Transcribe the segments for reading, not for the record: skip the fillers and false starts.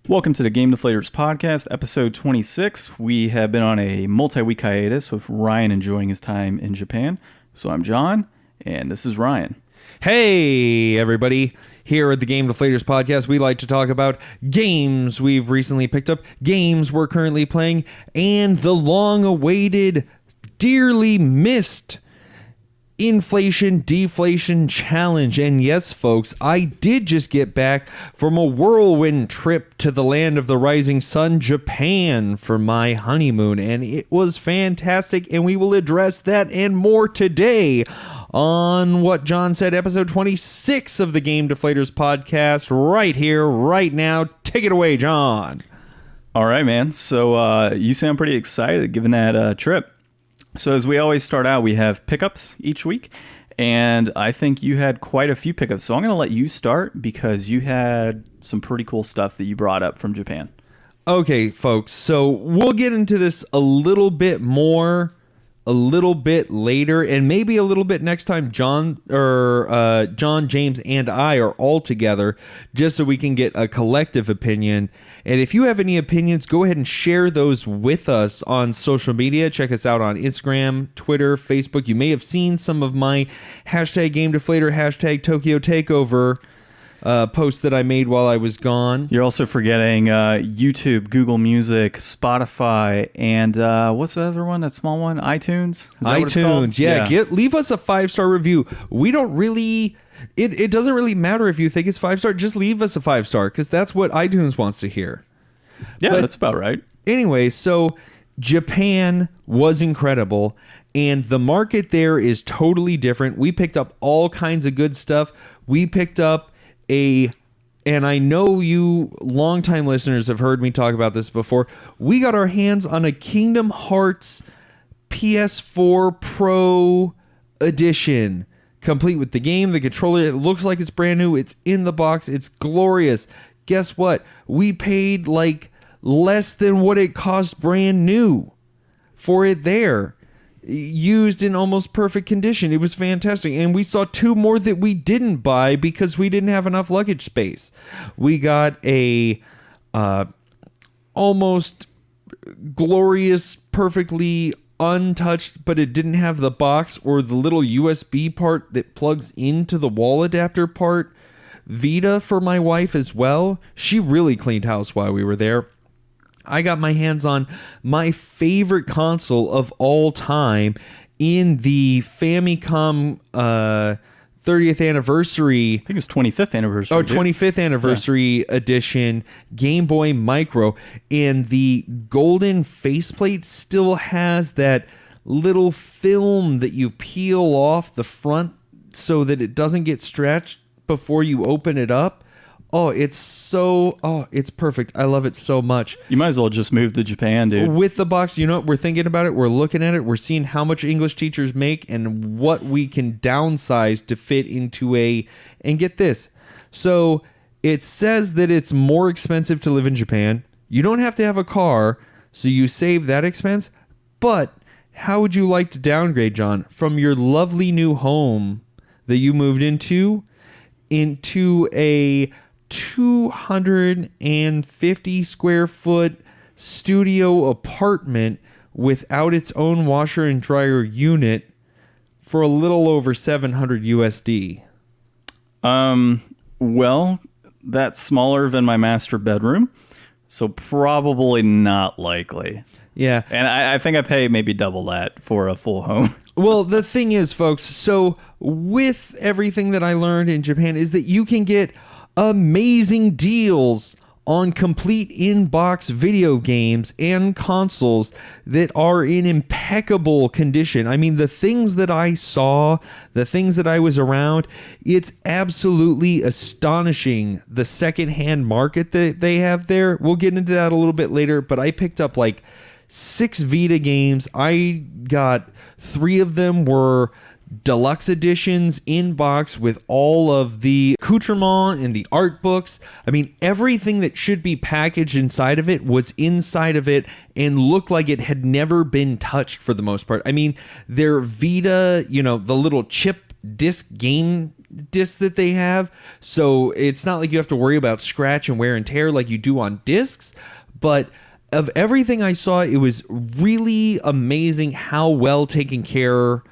Welcome to the Game Deflators Podcast, episode 26. We have been on a multi-week hiatus with Ryan enjoying his time in Japan. So I'm John, and this is Ryan. Hey, everybody. Here at the Game Deflators Podcast, we like to talk about games we've recently picked up, games we're currently playing, and the long-awaited, dearly missed inflation deflation challenge. And yes, folks, I did just get back from a whirlwind trip to the land of the rising sun, Japan, for my honeymoon, and it was fantastic, and we will address that and more today on what John said, episode 26 of the Game Deflators Podcast, right here, right now. Take it away, John. All right, man. So you sound pretty excited given that trip. So as we always start out, we have pickups each week, and I think you had quite a few pickups. So I'm going to let you start because you had some pretty cool stuff that you brought up from Japan. Okay, folks, so we'll get into this a little bit more, a little bit later, and maybe a little bit next time John, James, and I are all together, just so we can get a collective opinion. And if you have any opinions, go ahead and share those with us on social media. Check us out on Instagram, Twitter, Facebook. You may have seen some of my hashtag Game Deflator, hashtag Tokyo Takeover post that I made while I was gone. You're also forgetting YouTube, Google Music, Spotify, and what's the other one? That small one? iTunes? Is that what it's called? iTunes, yeah. Leave us a 5-star review. We don't really... It doesn't really matter if you think it's 5-star. Just leave us a 5-star because that's what iTunes wants to hear. Yeah, but that's about right. Anyway, so Japan was incredible, and the market there is totally different. We picked up all kinds of good stuff. We picked up and I know you longtime listeners have heard me talk about this before. We got our hands on a Kingdom Hearts PS4 Pro edition, complete with the game, the controller. It looks like it's brand new. It's in the box. It's glorious. Guess what? We paid like less than what it cost brand new for it there. Used in almost perfect condition. It was fantastic. And we saw two more that we didn't buy because we didn't have enough luggage space. We got a almost glorious, perfectly untouched, but it didn't have the box or the little USB part that plugs into the wall adapter part. Vita for my wife as well. She really cleaned house while we were there. I got my hands on my favorite console of all time in the Famicom 30th anniversary. I think it's 25th anniversary. Oh, 25th anniversary edition Game Boy Micro. And the golden faceplate still has that little film that you peel off the front so that it doesn't get stretched before you open it up. It's perfect. I love it so much. You might as well just move to Japan, dude. With the box, you know what? We're thinking about it. We're looking at it. We're seeing how much English teachers make and what we can downsize to fit into and get this. So it says that it's more expensive to live in Japan. You don't have to have a car, so you save that expense. But how would you like to downgrade, John, from your lovely new home that you moved into a 250 square foot studio apartment without its own washer and dryer unit for a little over $700 USD? Well, that's smaller than my master bedroom, so probably not likely. Yeah. And I think I pay maybe double that for a full home. Well, the thing is, folks, so with everything that I learned in Japan is that you can get amazing deals on complete in-box video games and consoles that are in impeccable condition. I mean, the things that I saw, the things that I was around, it's absolutely astonishing, the secondhand market that they have there. We'll get into that a little bit later, but I picked up like 6 Vita games. I got 3 of them were deluxe editions in box with all of the accoutrement and the art books. I mean, everything that should be packaged inside of it was inside of it and looked like it had never been touched for the most part. I mean, their Vita, the little chip disc game discs that they have. So it's not like you have to worry about scratch and wear and tear like you do on discs. But of everything I saw, it was really amazing how well taken care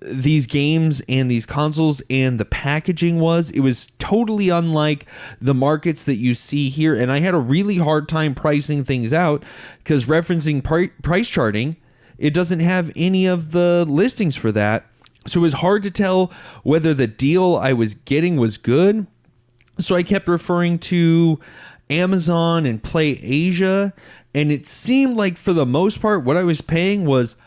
these games and these consoles and the packaging was. It was totally unlike the markets that you see here. And I had a really hard time pricing things out because referencing price charting, it doesn't have any of the listings for that. So it was hard to tell whether the deal I was getting was good. So I kept referring to Amazon and Play Asia. And it seemed like for the most part, what I was paying was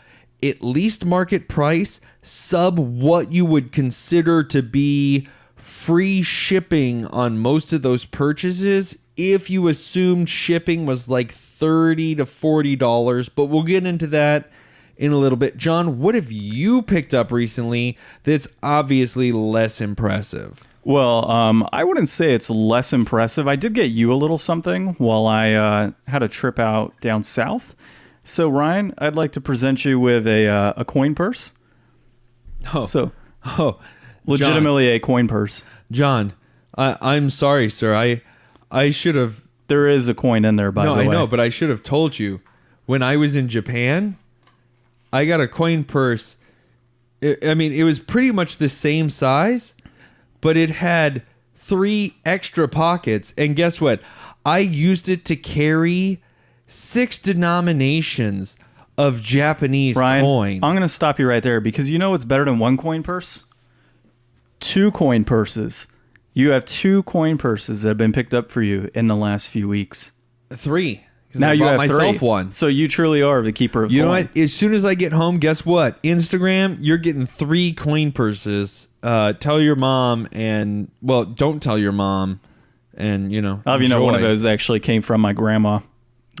at least market price, sub what you would consider to be free shipping on most of those purchases if you assumed shipping was like $30 to $40. But we'll get into that in a little bit. John, what have you picked up recently that's obviously less impressive? Well, I wouldn't say it's less impressive. I did get you a little something while I had a trip out down south. So, Ryan, I'd like to present you with a coin purse. Legitimately a coin purse. John, I'm sorry, sir. I should have... There is a coin in there, by the way. No, I know, but I should have told you. When I was in Japan, I got a coin purse. It was pretty much the same size, but it had 3 extra pockets. And guess what? I used it to carry 6 denominations of Japanese coin. I'm going to stop you right there because you know what's better than 1 coin purse? 2 coin purses. You have 2 coin purses that have been picked up for you in the last few weeks. 3. Now you have myself 3. 1. So you truly are the keeper of coin. You know what? As soon as I get home, guess what? Instagram, you're getting 3 coin purses. Tell your mom don't tell your mom and, I'll have you know one of those actually came from my grandma.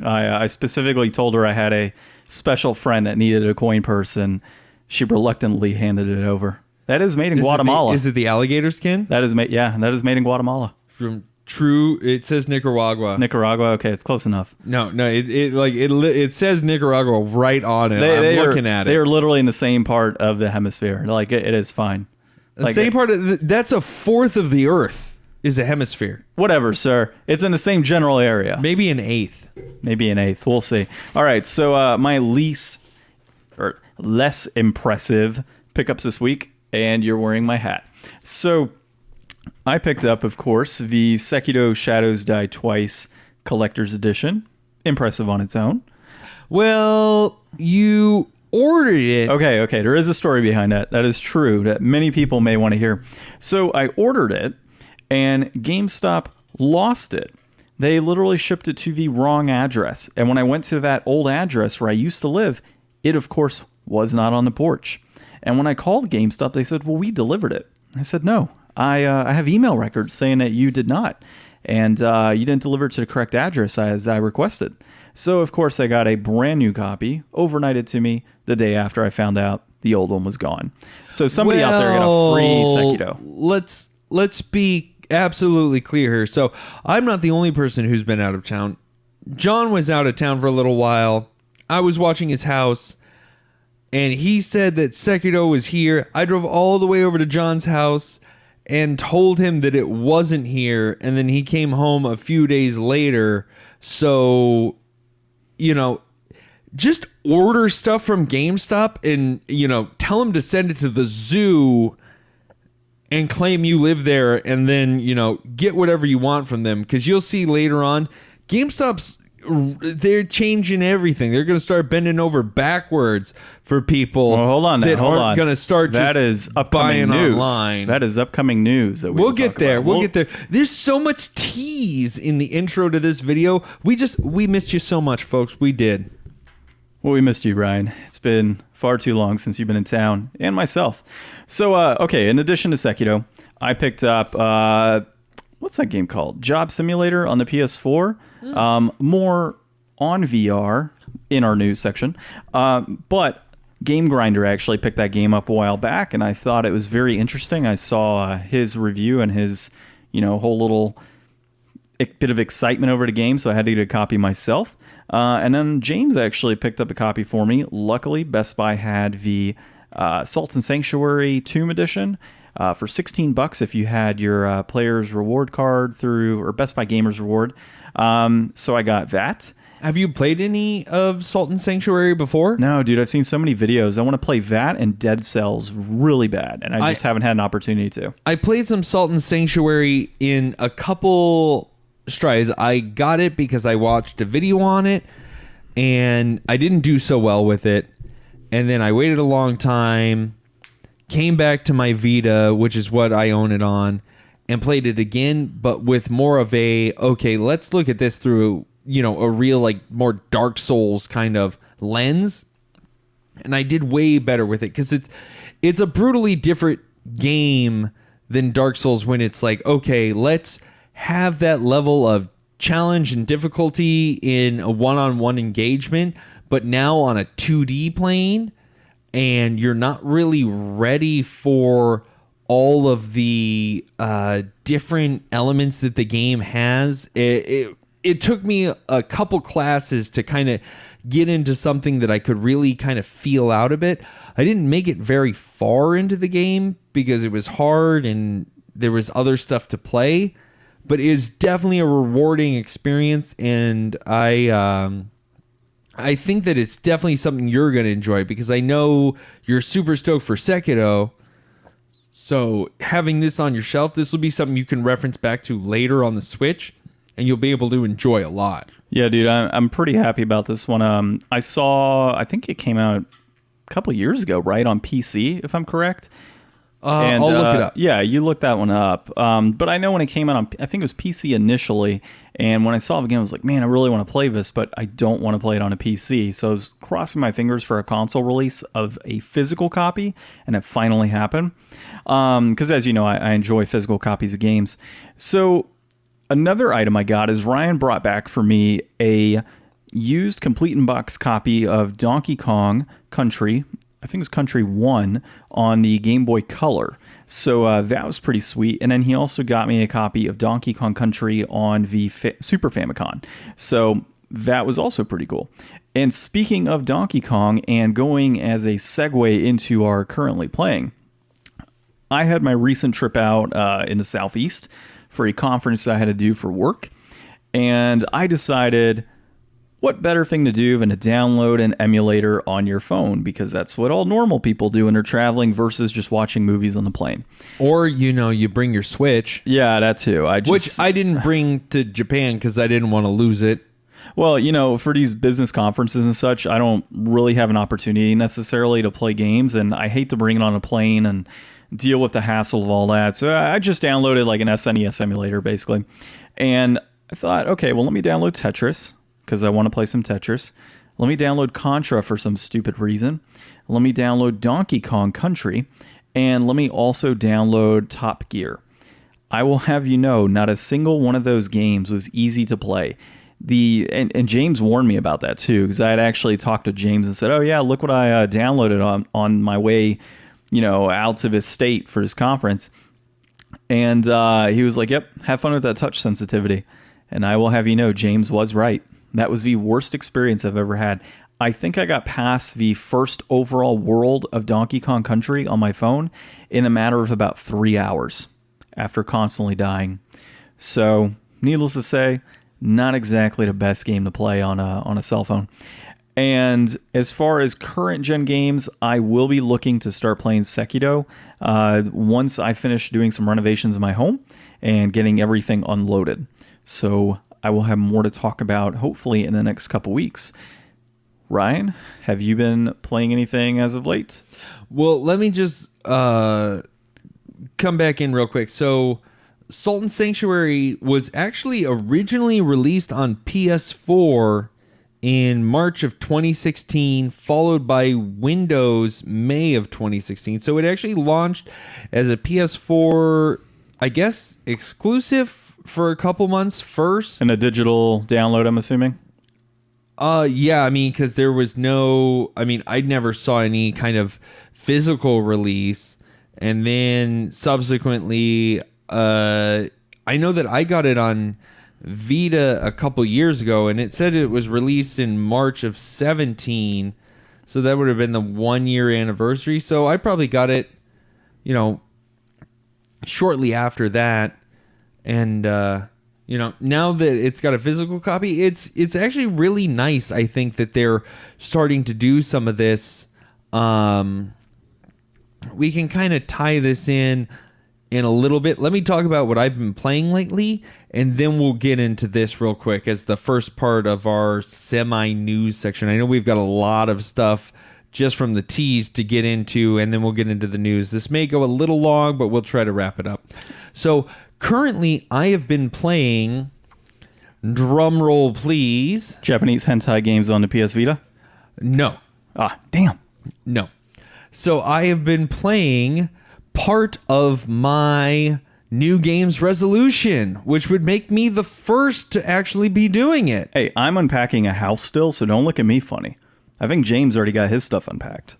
I specifically told her I had a special friend that needed a coin purse, and she reluctantly handed it over. That is made in Guatemala. Is it the alligator skin? That is made in Guatemala. From it says Nicaragua. Nicaragua, okay, it's close enough. No, it says Nicaragua right on it. I'm looking at it. They are literally in the same part of the hemisphere. Like it is fine. The same part of that's a fourth of the Earth is a hemisphere. Whatever, sir. It's in the same general area. Maybe an eighth. We'll see. All right, so my less impressive pickups this week, and you're wearing my hat. So I picked up, of course, the Sekiro Shadows Die Twice Collector's Edition. Impressive on its own. Well, you ordered it. Okay. There is a story behind that. That is true that many people may want to hear. So I ordered it, and Gamestop lost it. They literally shipped it to the wrong address. And when I went to that old address where I used to live, it, of course, was not on the porch. And when I called GameStop, they said, well, we delivered it. I said, no, I have email records saying that you did not. And you didn't deliver it to the correct address as I requested. So, of course, I got a brand new copy, overnighted to me the day after I found out the old one was gone. So somebody out there got a free Sekiro. Let's be absolutely clear here. So I'm not the only person who's been out of town. John was out of town for a little while. I was watching his house, and he said that Sekiro was here. I drove all the way over to John's house and told him that it wasn't here, and then he came home a few days later. So, just order stuff from GameStop and, tell him to send it to the zoo and claim you live there, and then, get whatever you want from them. Because you'll see later on, they're changing everything. They're going to start bending over backwards for people. Well, hold on. Aren't going to start that is upcoming buying news. Online. That is upcoming news. That we'll get there. We'll get there. There's so much tease in the intro to this video. We missed you so much, folks. We did. Well, we missed you, Ryan. It's been far too long since you've been in town, and myself. So, in addition to Sekiro, I picked up, what's that game called? Job Simulator on the PS4. More on VR in our news section. But Game Grinder actually picked that game up a while back, and I thought it was very interesting. I saw his review and his, whole little bit of excitement over the game, so I had to get a copy myself. And then James actually picked up a copy for me. Luckily, Best Buy had the Salt and Sanctuary Tomb Edition. for $16 if you had your player's reward card through or Best Buy Gamers Reward. So I got that. Have you played any of Salt and Sanctuary before? No, dude, I've seen so many videos. I want to play that and Dead Cells really bad, and I just haven't had an opportunity to. I played some Salt and Sanctuary in a couple strides. I got it because I watched a video on it, and I didn't do so well with it. And then I waited a long time, came back to my Vita, which is what I own it on, and played it again, but with more of a, okay, let's look at this through, a real, like, more Dark Souls kind of lens. And I did way better with it because it's a brutally different game than Dark Souls when it's like, okay, let's have that level of challenge and difficulty in a one-on-one engagement, but now on a 2D plane, and you're not really ready for all of the different elements that the game has. It took me a couple classes to kind of get into something that I could really kind of feel out a bit. I didn't make it very far into the game because it was hard and there was other stuff to play, but it's definitely a rewarding experience, and I think that it's definitely something you're going to enjoy because I know you're super stoked for Sekiro. So having this on your shelf, this will be something you can reference back to later on the Switch, and you'll be able to enjoy a lot. Yeah, dude, I'm pretty happy about this one. I think it came out a couple years ago, right, on PC, if I'm correct. And, I'll look it up. Yeah, you looked that one up. But I know when it came out on, I think it was PC initially, and when I saw the game, I was like, man, I really want to play this, but I don't want to play it on a PC. So I was crossing my fingers for a console release of a physical copy, and it finally happened. Because as you know, I enjoy physical copies of games. So another item I got is Ryan brought back for me a used complete in box copy of Donkey Kong Country. I think it was Country 1 on the Game Boy Color. So that was pretty sweet. And then he also got me a copy of Donkey Kong Country on the Super Famicom. So that was also pretty cool. And speaking of Donkey Kong, and going as a segue into our currently playing, I had my recent trip out in the Southeast for a conference I had to do for work. And I decided, what better thing to do than to download an emulator on your phone? Because that's what all normal people do when they're traveling versus just watching movies on the plane. Or, you bring your Switch. Yeah, that too. Which I didn't bring to Japan because I didn't want to lose it. Well, for these business conferences and such, I don't really have an opportunity necessarily to play games, and I hate to bring it on a plane and deal with the hassle of all that. So I just downloaded like an SNES emulator, basically. And I thought, okay, well, let me download Tetris, because I want to play some Tetris. Let me download Contra for some stupid reason. Let me download Donkey Kong Country. And let me also download Top Gear. I will have you know, not a single one of those games was easy to play. And James warned me about that too, because I had actually talked to James and said, oh yeah, look what I downloaded on my way, out to this state for this conference. And he was like, yep, have fun with that touch sensitivity. And I will have you know, James was right. That was the worst experience I've ever had. I think I got past the first overall world of Donkey Kong Country on my phone in a matter of about 3 hours after constantly dying. So, needless to say, not exactly the best game to play on a cell phone. And as far as current gen games, I will be looking to start playing Sekiro once I finish doing some renovations in my home and getting everything unloaded. So I will have more to talk about hopefully in the next couple weeks. Ryan, have you been playing anything as of late? Well, let me just come back in real quick. So Salt and Sanctuary was actually originally released on PS4 in March of 2016, followed by Windows May of 2016. So it actually launched as a PS4, I guess, exclusive for a couple months first. And a digital download, I'm assuming? Yeah, I mean, because there was I never saw any kind of physical release. And then subsequently, I know that I got it on Vita a couple years ago, and it said it was released in March of 17. So that would have been the 1 year anniversary. So I probably got it, shortly after that. And, now that it's got a physical copy, it's actually really nice, I think, that they're starting to do some of this. We can kind of tie this in a little bit. Let me talk about what I've been playing lately, and then we'll get into this real quick as the first part of our semi-news section. I know we've got a lot of stuff just from the tease to get into, and then we'll get into the news. This may go a little long, but we'll try to wrap it up. So currently, I have been playing, drum roll please. Japanese hentai games on the PS Vita? No. Ah, damn. No. So I have been playing part of my new games resolution, which would make me the first to actually be doing it. Hey, I'm unpacking a house still, so don't look at me funny. I think James already got his stuff unpacked.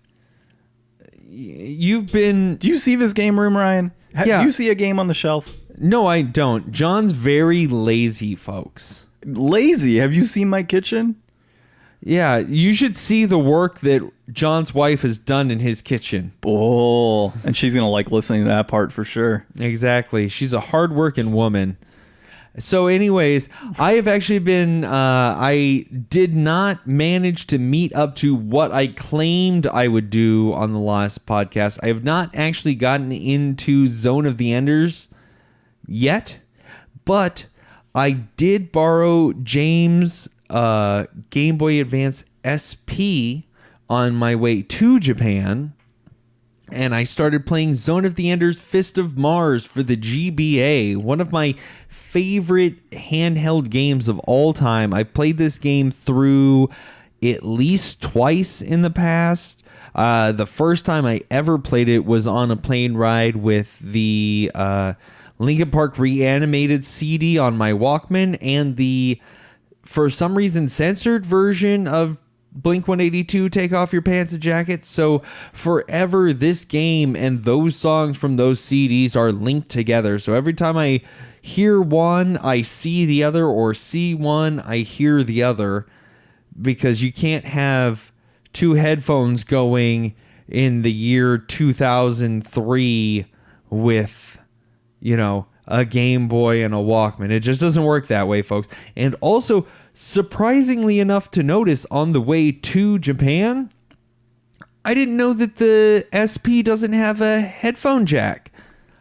You've been... Do you see this game room, Ryan? Yeah. Do you see a game on the shelf? No, I don't. John's very lazy, folks. Lazy? Have you seen my kitchen? Yeah, you should see the work that John's wife has done in his kitchen. Oh, and she's going to like listening to that part for sure. Exactly. She's a hardworking woman. So anyways, I have actually been, I did not manage to meet up to what I claimed I would do on the last podcast. I have not actually gotten into Zone of the Enders yet, but I did borrow James' Game Boy Advance SP on my way to Japan, and I started playing Zone of the Enders Fist of Mars for the GBA, one of my favorite handheld games of all time. I played this game through at least twice in the past. The first time I ever played it was on a plane ride with the Linkin Park Reanimated CD on my Walkman and the, for some reason, censored version of Blink-182 Take Off Your Pants and Jacket. So forever, this game and those songs from those CDs are linked together. So every time I hear one, I see the other, or see one, I hear the other, because you can't have two headphones going in the year 2003 with, a Game Boy and a Walkman. It just doesn't work that way, folks. And also, surprisingly enough to notice, on the way to Japan, I didn't know that the SP doesn't have a headphone jack.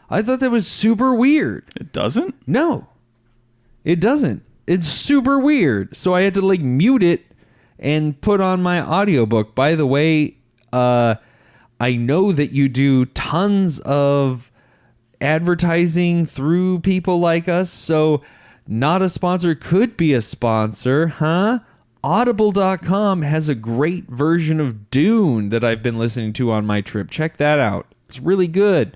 I thought that was super weird. It doesn't? No, it doesn't. It's super weird. So I had to mute it and put on my audiobook. By the way, I know that you do tons of advertising through people like us, so not a sponsor could be a sponsor, huh? Audible.com has a great version of Dune that I've been listening to on my trip. Check that out. It's really good.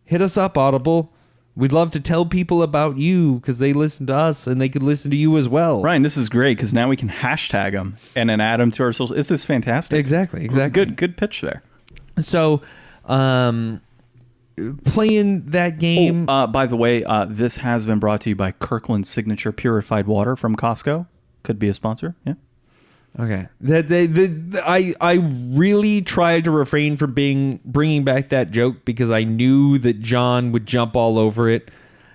Hit us up, Audible. We'd love to tell people about you because they listen to us and they could listen to you as well. Ryan, this is great because now we can hashtag them and then add them to our social. This is fantastic. Exactly. Good pitch there. So, playing that game. By the way, this has been brought to you by Kirkland's Signature Purified Water from Costco. Could be a sponsor. Yeah. Okay. I really tried to refrain from bringing back that joke because I knew that John would jump all over it,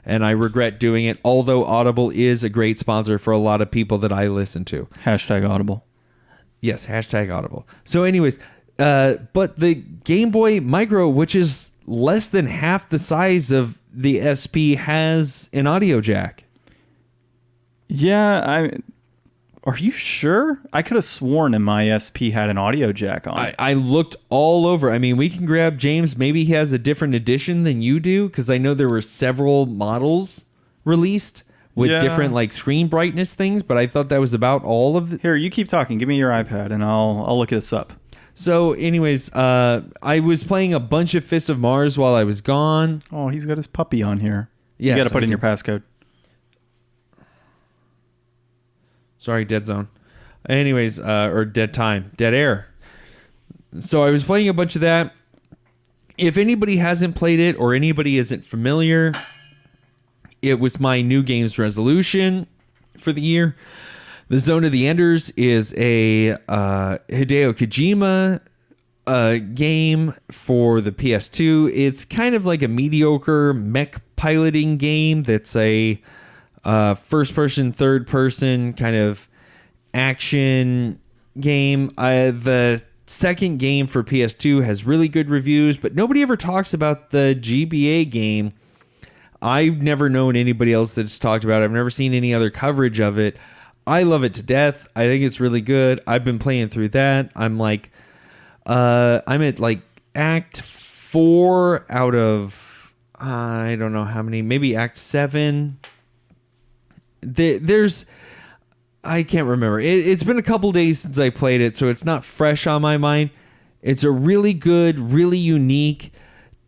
and I regret doing it. Although Audible is a great sponsor for a lot of people that I listen to. Hashtag Audible. Yes. Hashtag Audible. So, anyways, but the Game Boy Micro, which is less than half the size of the SP, has an audio jack. Yeah, are you sure? I could have sworn in my SP had an audio jack on it. I looked all over. I mean, we can grab James. Maybe he has a different edition than you do, because I know there were several models released with different screen brightness things, but I thought that was about all of it. Here, you keep talking. Give me your iPad and I'll look this up. So anyways, I was playing a bunch of Fist of Mars while I was gone. Oh, he's got his puppy on here. Yes, you got to put in your passcode. Sorry, dead zone. Anyways, or dead time, dead air. So I was playing a bunch of that. If anybody hasn't played it or anybody isn't familiar, it was my new games resolution for the year. The Zone of the Enders is a Hideo Kojima game for the PS2. It's kind of like a mediocre mech piloting game that's a first person, third person kind of action game. The second game for PS2 has really good reviews, but nobody ever talks about the GBA game. I've never known anybody else that's talked about it. I've never seen any other coverage of it. I love it to death. I think it's really good. I've been playing through that. I'm at like Act 4 out of, I don't know how many, maybe Act 7. I can't remember. It's been a couple days since I played it, so it's not fresh on my mind. It's a really good, really unique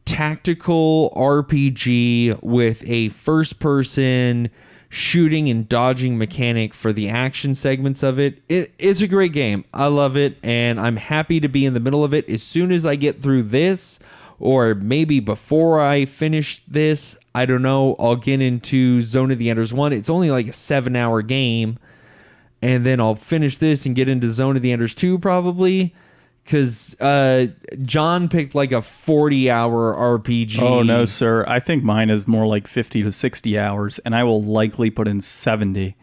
tactical RPG with a first-person shooting and dodging mechanic for the action segments of it. It's a great game. I love it, and I'm happy to be in the middle of it. As soon as I get through this, or maybe before I finish this, I don't know, I'll get into Zone of the Enders 1. It's only like a 7-hour game, and then I'll finish this and get into Zone of the Enders 2 probably, because John picked like a 40-hour RPG. Oh, no, sir. I think mine is more like 50 to 60 hours, and I will likely put in 70,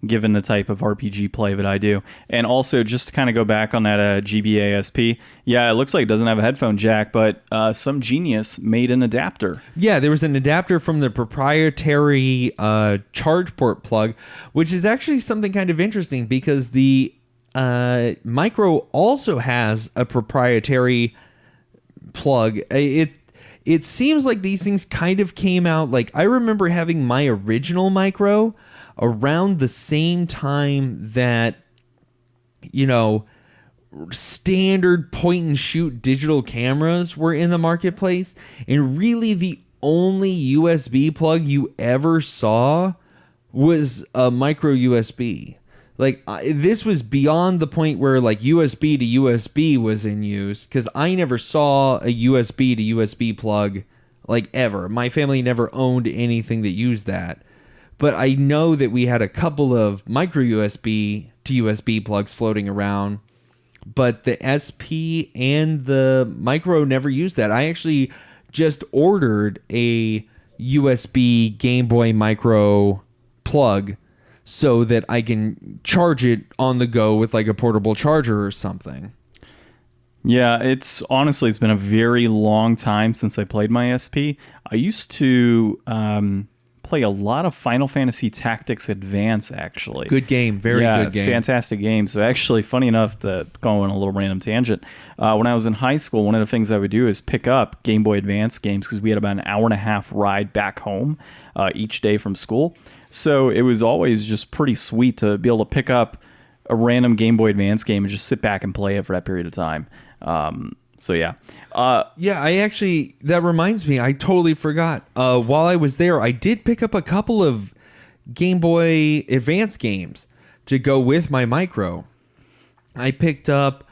given the type of RPG play that I do. And also, just to kind of go back on that GBA SP, yeah, it looks like it doesn't have a headphone jack, but some genius made an adapter. Yeah, there was an adapter from the proprietary charge port plug, which is actually something kind of interesting because the Micro also has a proprietary plug. It seems like these things kind of came out, like I remember having my original Micro around the same time that, you know, standard point and shoot digital cameras were in the marketplace, and really the only USB plug you ever saw was a micro USB. Like, this was beyond the point where like USB to USB was in use, because I never saw a USB to USB plug like ever. My family never owned anything that used that. But I know that we had a couple of micro USB to USB plugs floating around, but the SP and the Micro never used that. I actually just ordered a USB Game Boy Micro plug so that I can charge it on the go with like a portable charger or something. Yeah, it's been a very long time since I played my SP. I used to play a lot of Final Fantasy Tactics Advance, actually. Good game. Very good game. Fantastic game. So actually, funny enough, to go on a little random tangent, when I was in high school, one of the things I would do is pick up Game Boy Advance games because we had about an hour and a half ride back home each day from school. So it was always just pretty sweet to be able to pick up a random Game Boy Advance game and just sit back and play it for that period of time. So yeah. I actually, that reminds me, I totally forgot. While I was there, I did pick up a couple of Game Boy Advance games to go with my Micro. I picked up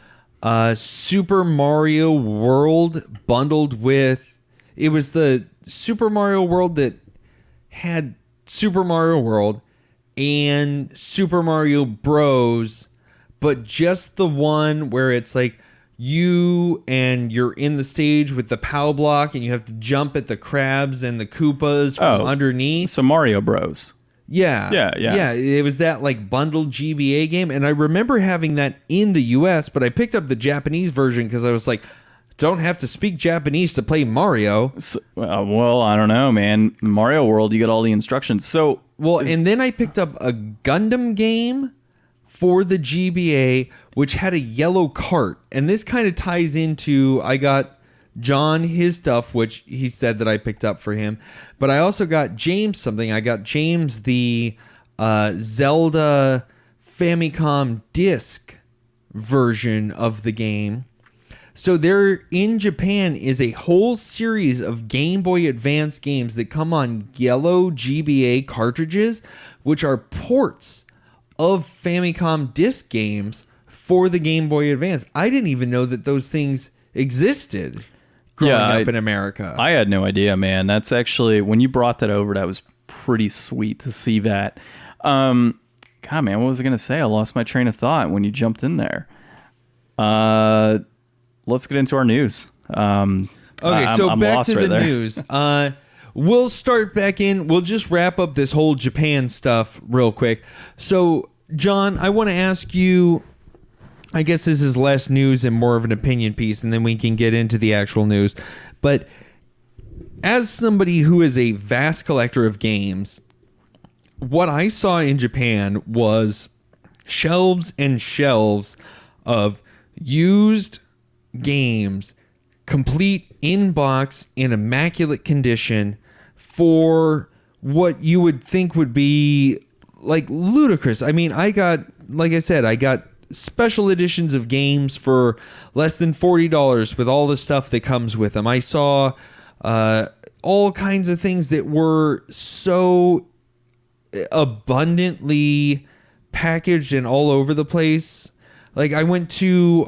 Super Mario World bundled with, it was the Super Mario World that had Super Mario World and Super Mario Bros, but just the one where it's like, you're in the stage with the POW block and you have to jump at the crabs and the Koopas from underneath. So Mario Bros. Yeah. It was that like bundled GBA game. And I remember having that in the US, but I picked up the Japanese version because I was like, don't have to speak Japanese to play Mario. So, well, I don't know, man. Mario World, you get all the instructions. So, and then I picked up a Gundam game for the GBA, which had a yellow cart. And this kind of ties into, I got John his stuff, which he said that I picked up for him. But I also got James something. I got James the Zelda Famicom disc version of the game. So there in Japan is a whole series of Game Boy Advance games that come on yellow GBA cartridges, which are ports of Famicom disc games for the Game Boy Advance. I didn't even know that those things existed growing up in America. I had no idea, man. That's actually, when you brought that over, that was pretty sweet to see that. God, man, what was I going to say? I lost my train of thought when you jumped in there. let's get into our news. Okay, so I'm back lost to right the there. news. We'll start back in. We'll just wrap up this whole Japan stuff real quick. So, John, I want to ask you, I guess this is less news and more of an opinion piece, and then we can get into the actual news. But as somebody who is a vast collector of games, what I saw in Japan was shelves and shelves of used games, complete in-box, in immaculate condition, for what you would think would be like ludicrous. I mean, I got special editions of games for less than $40 with all the stuff that comes with them. I saw all kinds of things that were so abundantly packaged and all over the place. Like I went to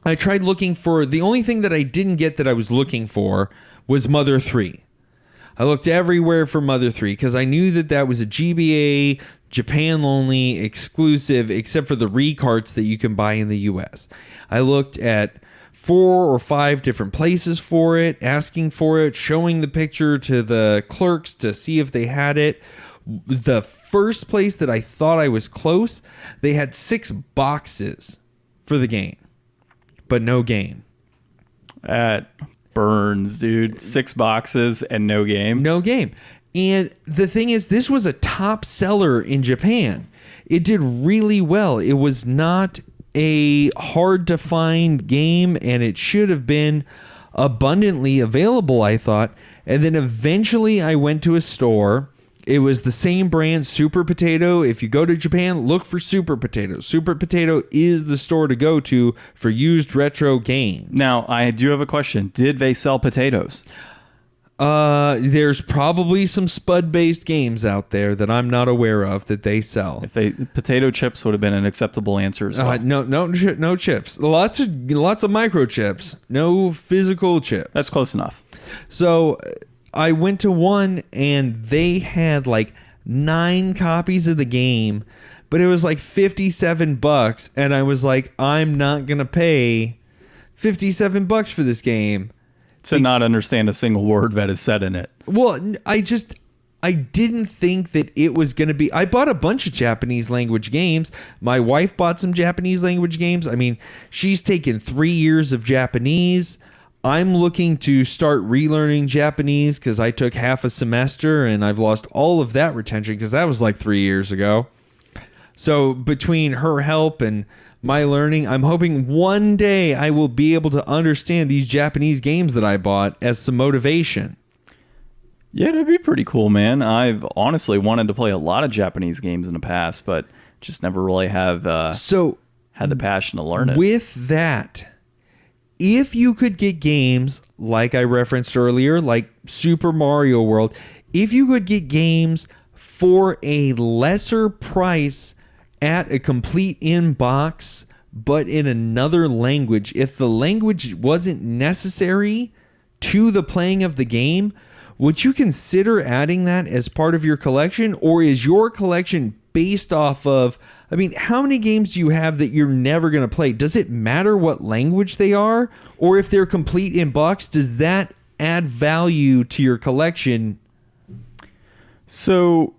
I tried looking for, the only thing that I didn't get that I was looking for was Mother 3. I looked everywhere for Mother 3 because I knew that was a GBA Japan only exclusive, except for the recarts that you can buy in the US. I looked at 4 or 5 different places for it, asking for it, showing the picture to the clerks to see if they had it. The first place that I thought I was close, they had 6 boxes for the game, but no game. That burns, dude. 6 boxes and no game. No game. And the thing is, this was a top seller in Japan. It did really well. It was not a hard to find game, and it should have been abundantly available, I thought. And then eventually I went to a store. It was the same brand, Super Potato. If you go to Japan, look for Super Potato. Super Potato is the store to go to for used retro games. Now, I do have a question. Did they sell potatoes? There's probably some Spud-based games out there that I'm not aware of that they sell. Potato chips would have been an acceptable answer as well. No chips. Lots of microchips. No physical chips. That's close enough. So I went to one and they had like 9 copies of the game, but it was like $57, and I was like, I'm not gonna pay $57 for this game. To not understand a single word that is said in it. Well, I didn't think that it was going to be... I bought a bunch of Japanese language games. My wife bought some Japanese language games. I mean, she's taken 3 years of Japanese. I'm looking to start relearning Japanese because I took half a semester and I've lost all of that retention because that was like 3 years ago. So between her help and my learning, I'm hoping one day I will be able to understand these Japanese games that I bought as some motivation. Yeah, it'd be pretty cool, man. I've honestly wanted to play a lot of Japanese games in the past, but just never really have had the passion to learn it. With that, if you could get games like I referenced earlier, like Super Mario World, if you could get games for a lesser price at a complete in-box, but in another language, if the language wasn't necessary to the playing of the game, would you consider adding that as part of your collection? Or is your collection based off of, I mean, how many games do you have that you're never going to play? Does it matter what language they are? Or if they're complete in-box, does that add value to your collection? So,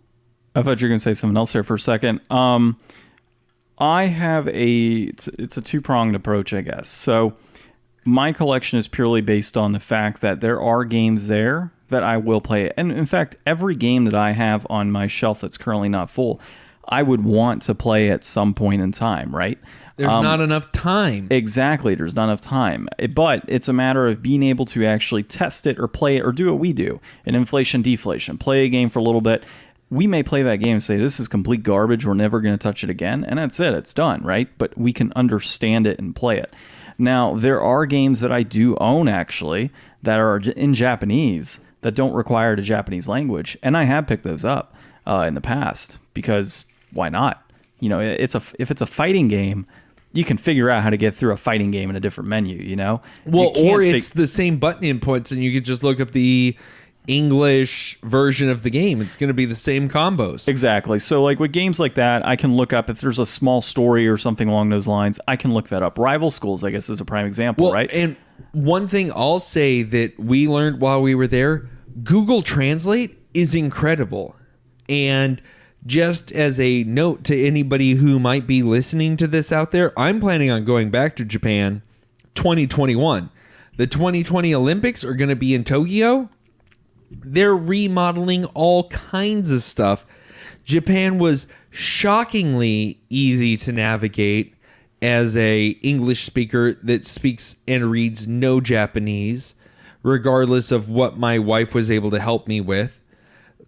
I thought you were going to say something else there for a second. I have it's a 2-pronged approach, I guess. So my collection is purely based on the fact that there are games there that I will play. And in fact, every game that I have on my shelf that's currently not full, I would want to play at some point in time, right? There's not enough time. Exactly. There's not enough time. But it's a matter of being able to actually test it or play it or do what we do. An inflation, deflation. Play a game for a little bit. We may play that game and say, this is complete garbage. We're never going to touch it again. And that's it. It's done, right? But we can understand it and play it. Now, there are games that I do own, actually, that are in Japanese that don't require the Japanese language. And I have picked those up in the past because why not? You know, if it's a fighting game, you can figure out how to get through a fighting game in a different menu, you know? Well, or it's the same button inputs and you could just look up the English version of the game. It's going to be the same combos. Exactly. So like with games like that, I can look up if there's a small story or something along those lines. I can look that up. Rival Schools, I guess, is a prime example, right? And one thing I'll say that we learned while we were there, Google Translate is incredible. And just as a note to anybody who might be listening to this out there, I'm planning on going back to Japan 2021. The 2020 Olympics are going to be in Tokyo. They're remodeling all kinds of stuff. Japan was shockingly easy to navigate as a English speaker that speaks and reads no Japanese, regardless of what my wife was able to help me with.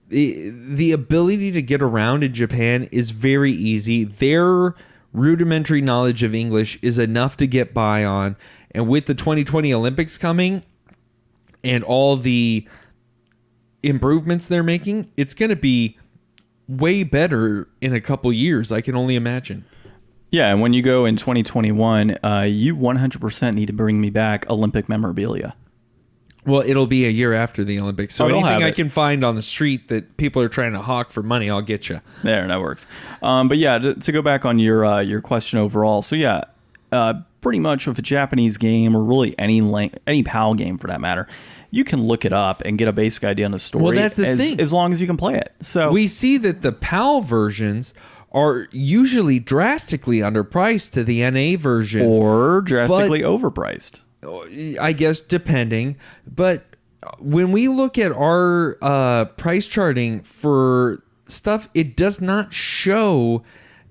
The ability to get around in Japan is very easy. Their rudimentary knowledge of English is enough to get by on. And with the 2020 Olympics coming and all the improvements they're making, it's going to be way better in a couple years. I can only imagine. Yeah, and when you go in 2021, you 100% need to bring me back Olympic memorabilia. Well, it'll be a year after the Olympics. So anything I it. can find on the street that people are trying to hawk for money, I'll get you. There, that works. But yeah, to go back on your question overall. So yeah, pretty much with a Japanese game or really any PAL game for that matter, you can look it up and get a basic idea on the story. Well, that's the thing. As long as you can play it. So we see that the PAL versions are usually drastically underpriced to the NA versions. Or drastically overpriced. I guess depending. But when we look at our price charting for stuff, it does not show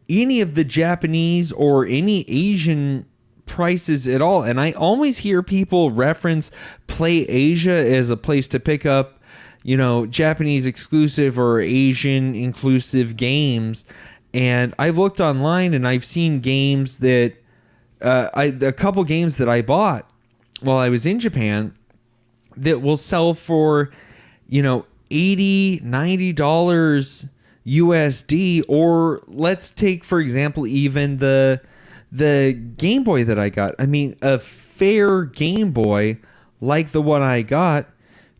any of the Japanese or any Asian prices at all. And I always hear people reference Play Asia as a place to pick up, Japanese exclusive or Asian inclusive games. And I've looked online and I've seen games that a couple games that I bought while I was in Japan that will sell for, $80, $90 USD. Or let's take, for example, even the Game Boy that I got. I mean, a fair Game Boy like the one I got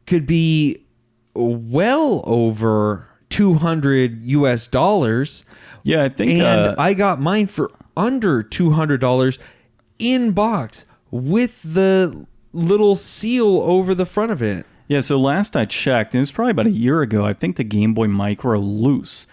could be well over $200 US. Yeah, I think. And I got mine for under $200 in box with the little seal over the front of it. Yeah, so last I checked, and it was probably about a year ago, I think the Game Boy Micro loose,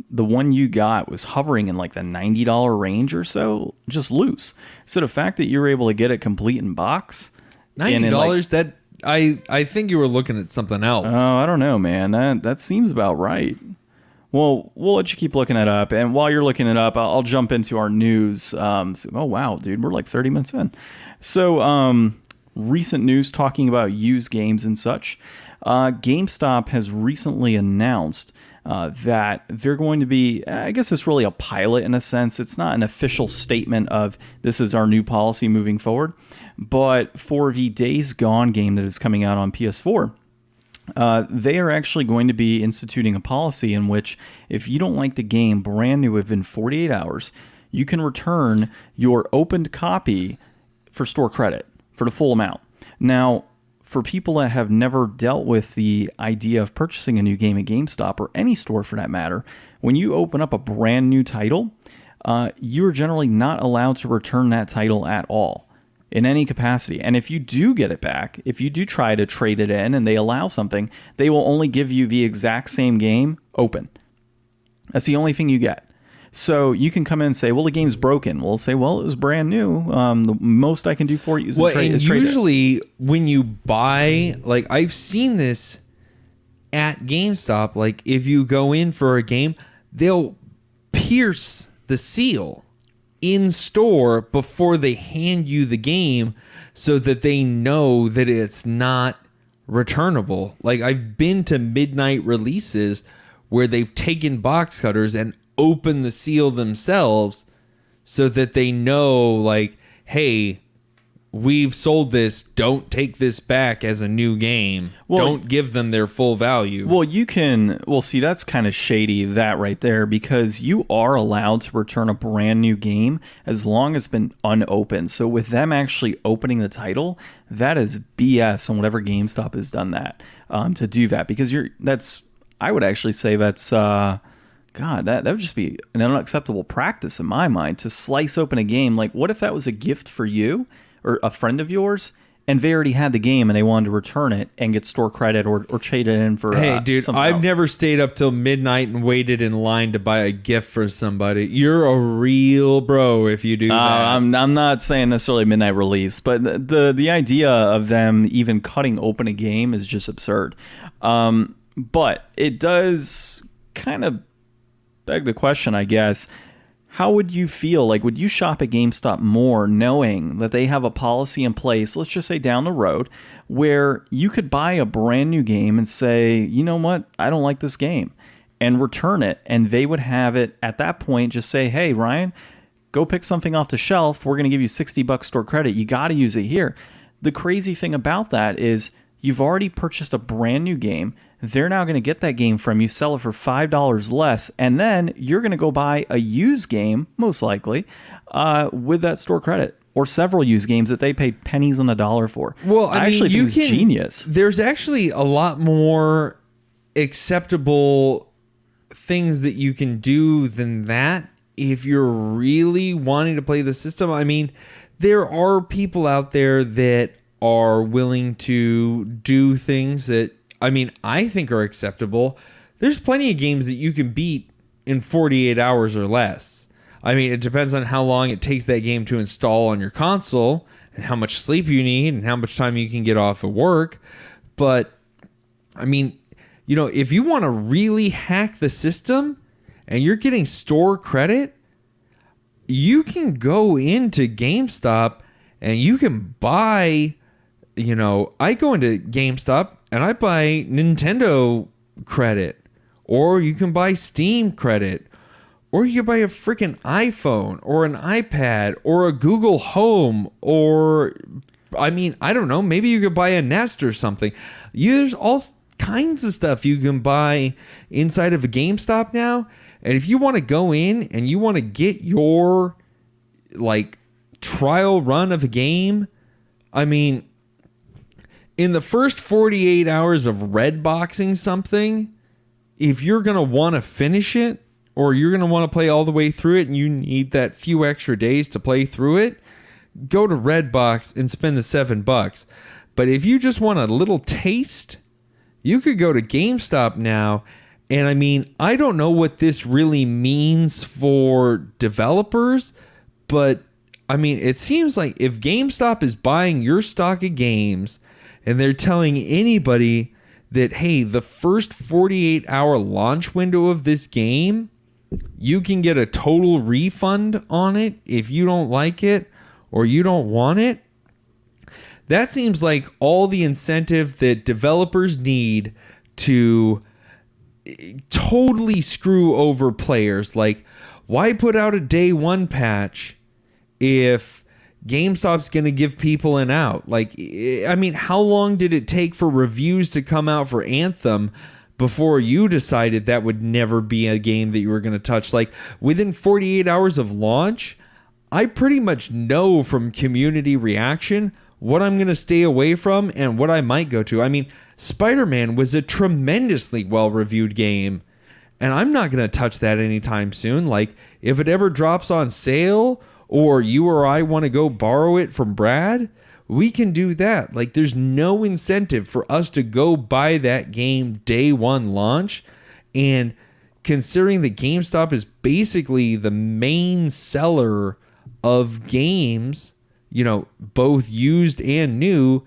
the one you got was hovering in like the $90 range or so, just loose. So the fact that you were able to get it complete in box, $90, that I think you were looking at something else. Oh, I don't know, man. That seems about right. Well, we'll let you keep looking it up. And while you're looking it up, I'll jump into our news. Oh, wow, dude. We're like 30 minutes in. So recent news talking about used games and such. Gamestop has recently announced that they're going to be, I guess it's really a pilot in a sense. It's not an official statement of this is our new policy moving forward. But for the Days Gone game that is coming out on PS4, they are actually going to be instituting a policy in which if you don't like the game brand new within 48 hours, you can return your opened copy for store credit for the full amount. Now, for people that have never dealt with the idea of purchasing a new game at GameStop or any store for that matter, when you open up a brand new title, you're generally not allowed to return that title at all in any capacity. And if you do get it back, if you do try to trade it in and they allow something, they will only give you the exact same game open. That's the only thing you get. So you can come in and say, well, the game's broken. We'll say, well, it was brand new. The most I can do for you is trade it. Usually when you buy, like I've seen this at GameStop, like if you go in for a game, they'll pierce the seal in store before they hand you the game so that they know that it's not returnable. Like I've been to midnight releases where they've taken box cutters and opened the seal themselves so that they know, like, hey, we've sold this, don't take this back as a new game. Don't give them their full value. Well, see, that's kind of shady, that right there, because you are allowed to return a brand new game as long as it's been unopened. So with them actually opening the title, that is BS on whatever GameStop has done that, to do that, because I would actually say that's, God, that would just be an unacceptable practice in my mind, to slice open a game. Like, what if that was a gift for you or a friend of yours, and they already had the game and they wanted to return it and get store credit or trade it in for Hey, dude, I've never stayed up till midnight and waited in line to buy a gift for somebody. You're a real bro if you do that. I'm not saying necessarily midnight release, but the idea of them even cutting open a game is just absurd. But it does kind of beg the question, I guess. How would you feel? Like, would you shop at GameStop more knowing that they have a policy in place, let's just say down the road, where you could buy a brand new game and say, you know what, I don't like this game, and return it, and they would have it at that point just say, hey, Ryan, go pick something off the shelf. We're going to give you $60 store credit. You got to use it here. The crazy thing about that is you've already purchased a brand new game. They're now going to get that game from you, sell it for $5 less, and then you're going to go buy a used game, most likely, with that store credit, or several used games that they paid pennies on the dollar for. Well, I mean, actually think it's genius. There's actually a lot more acceptable things that you can do than that if you're really wanting to play the system. I mean, there are people out there that are willing to do things that, I mean, I think are acceptable. There's plenty of games that you can beat in 48 hours or less. I mean, it depends on how long it takes that game to install on your console and how much sleep you need and how much time you can get off of work. But, I mean, you know, if you want to really hack the system and you're getting store credit, you can go into GameStop and you can buy, you know, I go into GameStop and I buy Nintendo credit, or you can buy Steam credit, or you can buy a freaking iPhone or an iPad or a Google Home, or, I mean, I don't know, maybe you could buy a Nest or something. There's all kinds of stuff you can buy inside of a GameStop now. And if you want to go in and you want to get your, like, trial run of a game, I mean, in the first 48 hours of red boxing something, if you're going to want to finish it, or you're going to want to play all the way through it and you need that few extra days to play through it, go to Redbox and spend the $7. But if you just want a little taste, you could go to GameStop now. And I mean, I don't know what this really means for developers, but I mean, it seems like if GameStop is buying your stock of games and they're telling anybody that, hey, the first 48-hour launch window of this game, you can get a total refund on it if you don't like it or you don't want it. That seems like all the incentive that developers need to totally screw over players. Like, why put out a day one patch if GameStop's going to give people an out? Like, I mean, how long did it take for reviews to come out for Anthem before you decided that would never be a game that you were going to touch? Like, within 48 hours of launch, I pretty much know from community reaction what I'm going to stay away from and what I might go to. I mean, Spider-Man was a tremendously well-reviewed game, and I'm not going to touch that anytime soon. Like, if it ever drops on sale, or you or I want to go borrow it from Brad, we can do that. Like, there's no incentive for us to go buy that game day one launch. And considering that GameStop is basically the main seller of games, you know, both used and new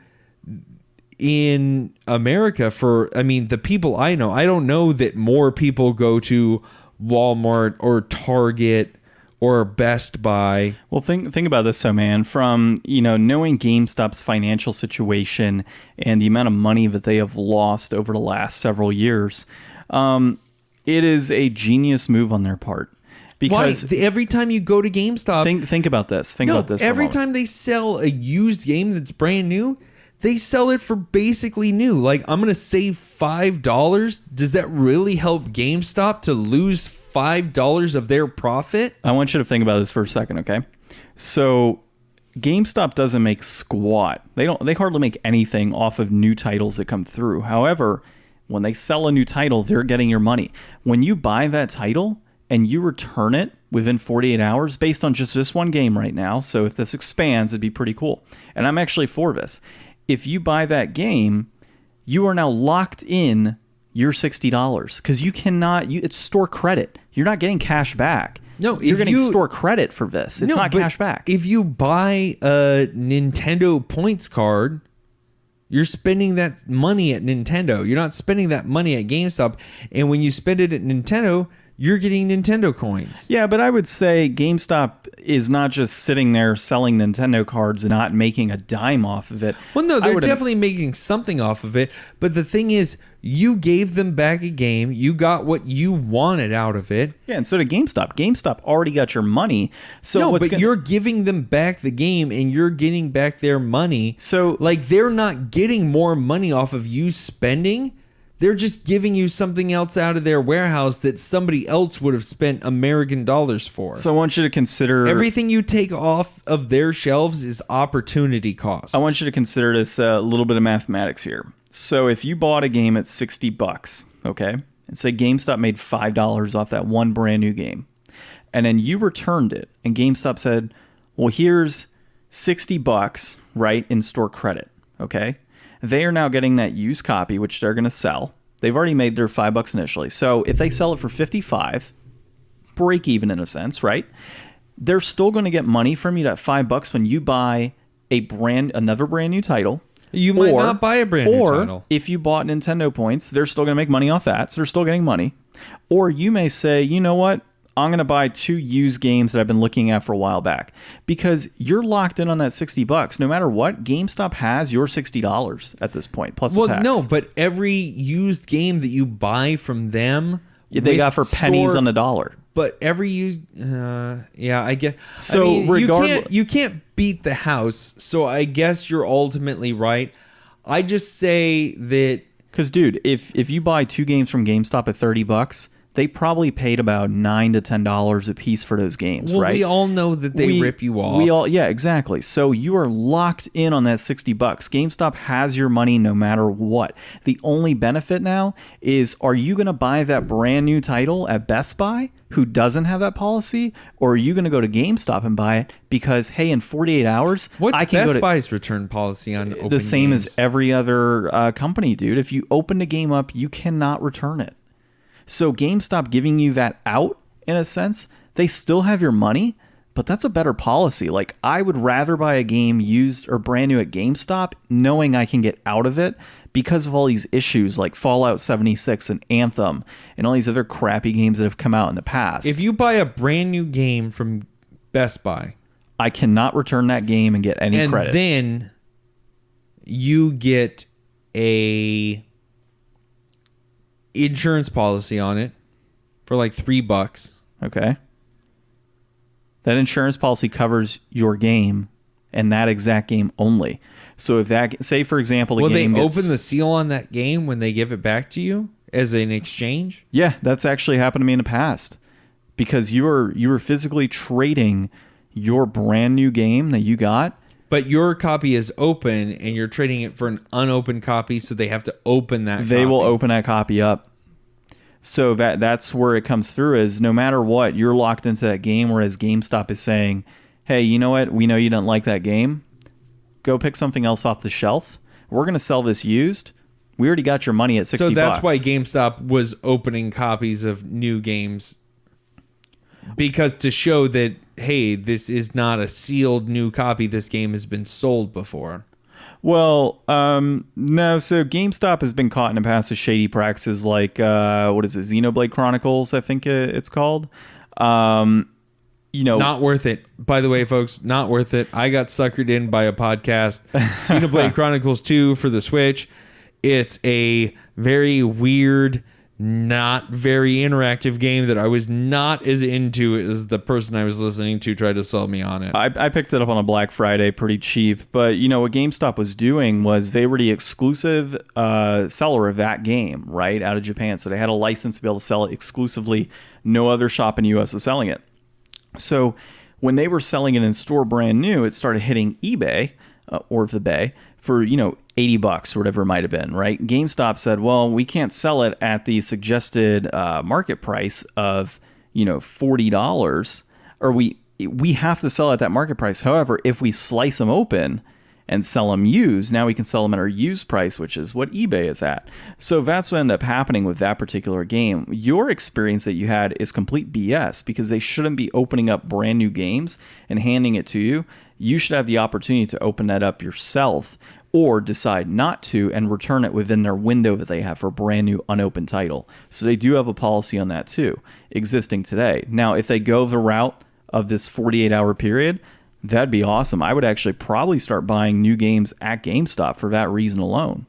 in America, for, I mean, the people I know, I don't know that more people go to Walmart or Target or Best Buy. Well, think about this, so man, from, you know, knowing GameStop's financial situation and the amount of money that they have lost over the last several years, it is a genius move on their part. Because every time you go to GameStop, think about this. Think about this. Every time they sell a used game that's brand new, they sell it for basically new. Like, I'm going to save $5. Does that really help GameStop to lose $5 of their profit? I want you to think about this for a second, okay? So GameStop doesn't make squat. They hardly make anything off of new titles that come through. However, when they sell a new title, they're getting your money. When you buy that title and you return it within 48 hours based on just this one game right now, so if this expands, it'd be pretty cool. And I'm actually for this. If you buy that game, you are now locked in your $60 because you cannot. It's store credit. You're not getting cash back. No, you're getting store credit for this. It's not cash back. If you buy a Nintendo points card, you're spending that money at Nintendo. You're not spending that money at GameStop. And when you spend it at Nintendo, you're getting Nintendo coins. Yeah, but I would say GameStop is not just sitting there selling Nintendo cards and not making a dime off of it. Well, no, they're definitely making something off of it. But the thing is, you gave them back a game. You got what you wanted out of it. Yeah, and so did GameStop. GameStop already got your money. So no, but you're giving them back the game and you're getting back their money. So, like, they're not getting more money off of you spending. They're just giving you something else out of their warehouse that somebody else would have spent American dollars for. So I want you to consider... Everything you take off of their shelves is opportunity cost. I want you to consider this a little bit of mathematics here. So if you bought a game at $60, okay, and say GameStop made $5 off that one brand new game, and then you returned it, and GameStop said, well, here's $60, right, in store credit, okay? They are now getting that used copy, which they're going to sell. They've already made their $5 initially. So if they sell it for $55, break even in a sense, right? They're still going to get money from you, that $5 when you buy another brand new title. You might not buy a brand new title. Or if you bought Nintendo points, they're still going to make money off that. So they're still getting money. Or you may say, you know what? I'm going to buy 2 used games that I've been looking at for a while back, because you're locked in on that $60. No matter what, GameStop has your $60 at this point, plus the tax. No, but every used game that you buy from them, they got for pennies on the dollar. But every used, I get. So you can't beat the house. So I guess you're ultimately right. I just say that because, dude, if you buy 2 games from GameStop at $30. They probably paid about $9 to $10 a piece for those games, right? We all know that they rip you off. Yeah, exactly. So you are locked in on that $60. GameStop has your money no matter what. The only benefit now is, are you going to buy that brand new title at Best Buy, who doesn't have that policy, or are you going to go to GameStop and buy it because, hey, in 48 hours, I can Best Buy's return policy on open the same games? As every other company, dude. If you open the game up, you cannot return it. So GameStop giving you that out, in a sense, they still have your money, but that's a better policy. Like, I would rather buy a game used or brand new at GameStop knowing I can get out of it because of all these issues like Fallout 76 and Anthem and all these other crappy games that have come out in the past. If you buy a brand new game from Best Buy, I cannot return that game and get any credit. And then you get a insurance policy on it for like $3. Okay. That insurance policy covers your game and that exact game only. So if that, say for example, will they open the seal on that game when they give it back to you as an exchange? Yeah, that's actually happened to me in the past, because you were physically trading your brand new game that you got. But your copy is open, and you're trading it for an unopened copy, so they have to open that copy. They will open that copy up. So that's where it comes through, is no matter what, you're locked into that game, whereas GameStop is saying, hey, you know what? We know you don't like that game. Go pick something else off the shelf. We're going to sell this used. We already got your money at $60. So that's why GameStop was opening copies of new games, because to show that, hey, this is not a sealed new copy. This game has been sold before. Well, no. So GameStop has been caught in the past with shady practices like, what is it, Xenoblade Chronicles, I think it's called. Not worth it. By the way, folks, not worth it. I got suckered in by a podcast. Xenoblade Chronicles 2 for the Switch. It's a very weird not very interactive game that I was not as into as the person I was listening to tried to sell me on it. I picked it up on a Black Friday pretty cheap, but what GameStop was doing was they were the exclusive seller of that game, right, out of Japan. So they had a license to be able to sell it exclusively. No other shop in the US was selling it. So when they were selling it in store brand new, it started hitting eBay or the Bay for, $80 or whatever it might have been, right? GameStop said, well, we can't sell it at the suggested market price of, $40, or we have to sell at that market price. However, if we slice them open and sell them used, now we can sell them at our used price, which is what eBay is at. So that's what ended up happening with that particular game. Your experience that you had is complete BS because they shouldn't be opening up brand new games and handing it to you. You should have the opportunity to open that up yourself or decide not to and return it within their window that they have for a brand new unopened title. So they do have a policy on that too, existing today. Now, if they go the route of this 48-hour period, that'd be awesome. I would actually probably start buying new games at GameStop for that reason alone.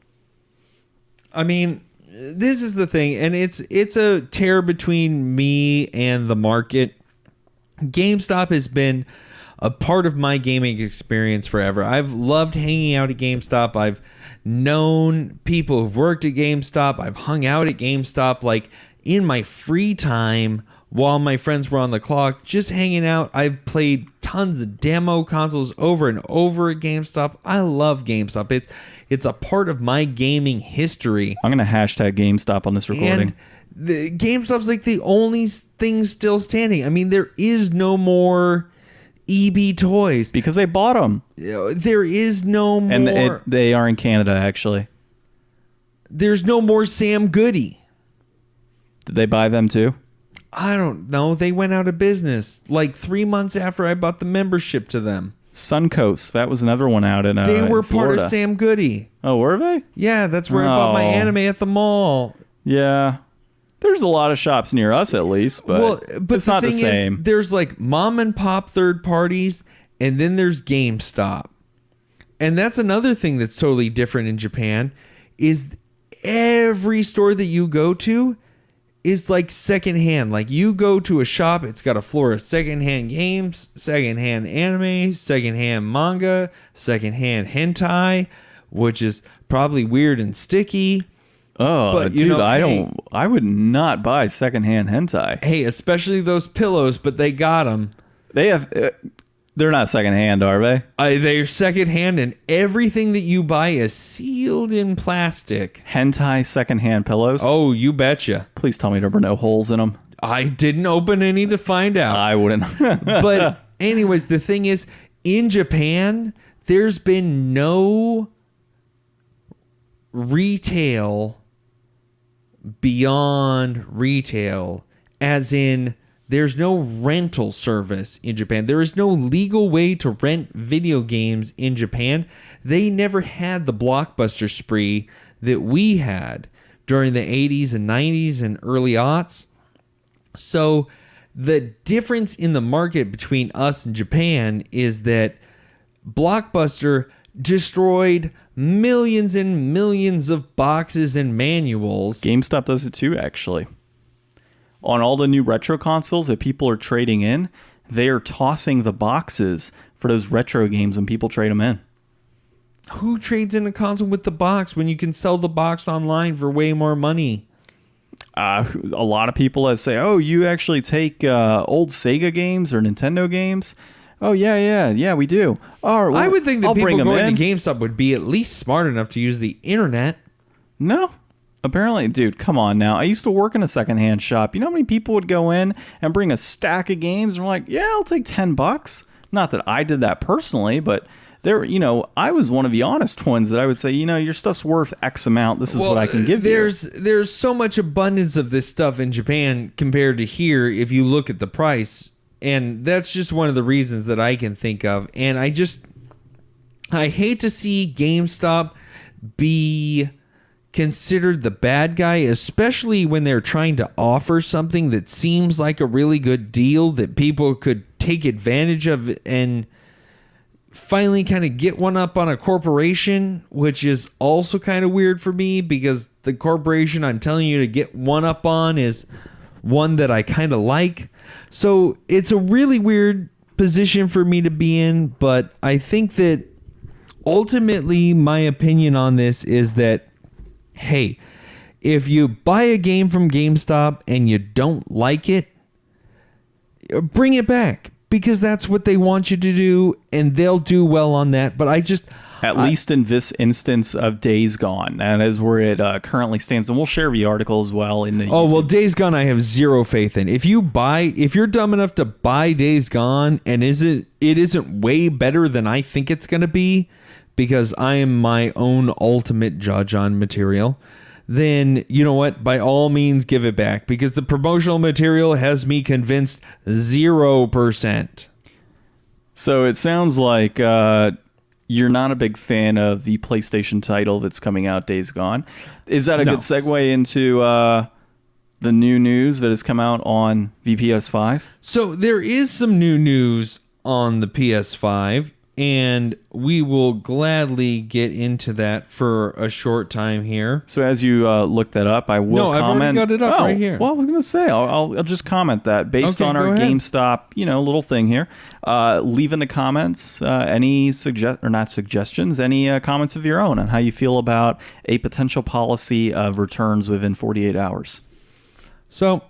I mean, this is the thing, and it's a tear between me and the market. GameStop has been a part of my gaming experience forever. I've loved hanging out at GameStop. I've known people who've worked at GameStop. I've hung out at GameStop like in my free time while my friends were on the clock, just hanging out. I've played tons of demo consoles over and over at GameStop. I love GameStop. It's a part of my gaming history. I'm going to hashtag GameStop on this recording. And GameStop's like the only thing still standing. I mean, there is no more EB Toys. Because they bought them. There is no more. And they are in Canada, actually. There's no more Sam Goody. Did they buy them too? I don't know. They went out of business like 3 months after I bought the membership to them. Suncoast. That was another one out in They were in part of Florida. Sam Goody. Oh, were they? Yeah, that's where I bought my anime at the mall. Yeah. There's a lot of shops near us, at least, but it's not the same. There's like mom and pop third parties, and then there's GameStop. And that's another thing that's totally different in Japan, is every store that you go to is like secondhand. Like you go to a shop, it's got a floor of secondhand games, secondhand anime, secondhand manga, secondhand hentai, which is probably weird and sticky. Oh, but, dude, I would not buy secondhand hentai. Hey, especially those pillows, but they got them. They're not secondhand, are they? They're secondhand, and everything that you buy is sealed in plastic. Hentai secondhand pillows? Oh, you betcha. Please tell me there were no holes in them. I didn't open any to find out. I wouldn't. But anyways, the thing is, in Japan, there's been no retail beyond retail, as in there's no rental service in Japan. There is no legal way to rent video games in Japan. They never had the Blockbuster spree that we had during the 80s and 90s and early aughts. So the difference in the market between us and Japan is that Blockbuster destroyed millions and millions of boxes and manuals. GameStop does it too, actually. On all the new retro consoles that people are trading in, they are tossing the boxes for those retro games when people trade them in. Who trades in a console with the box when you can sell the box online for way more money? A lot of people that say, oh, you actually take old Sega games or Nintendo games? Oh, yeah, we do. All right, well, I would think that I'll people going in. to GameStop would be at least smart enough to use the internet. No. Apparently, dude, come on now. I used to work in a secondhand shop. You know how many people would go in and bring a stack of games and were like, yeah, I'll take $10. Not that I did that personally, but there, I was one of the honest ones that I would say, your stuff's worth X amount. This is what I can give you. There's so much abundance of this stuff in Japan compared to here if you look at the price. And that's just one of the reasons that I can think of. And I hate to see GameStop be considered the bad guy, especially when they're trying to offer something that seems like a really good deal that people could take advantage of and finally kind of get one up on a corporation, which is also kind of weird for me because the corporation I'm telling you to get one up on is one that I kind of like. So it's a really weird position for me to be in, but I think that ultimately my opinion on this is that, hey, if you buy a game from GameStop and you don't like it, bring it back, because that's what they want you to do, and they'll do well on that. But at least in this instance of Days Gone, and as where it currently stands, and we'll share the article as well in the well, Days Gone I have zero faith in. If you're dumb enough to buy Days Gone and it isn't way better than I think it's going to be, because I am my own ultimate judge on material, then you know what? By all means, give it back, because the promotional material has me convinced 0%. So it sounds like you're not a big fan of the PlayStation title that's coming out, Days Gone. Is that a good segue into the new news that has come out on the PS5? So there is some new news on the PS5. And we will gladly get into that for a short time here. So as you look that up, I will comment. No, I've already got it up right here. Well, I was going to say, I'll just comment that based on our GameStop, little thing here. Leave in the comments any suggestions, any comments of your own on how you feel about a potential policy of returns within 48 hours. So,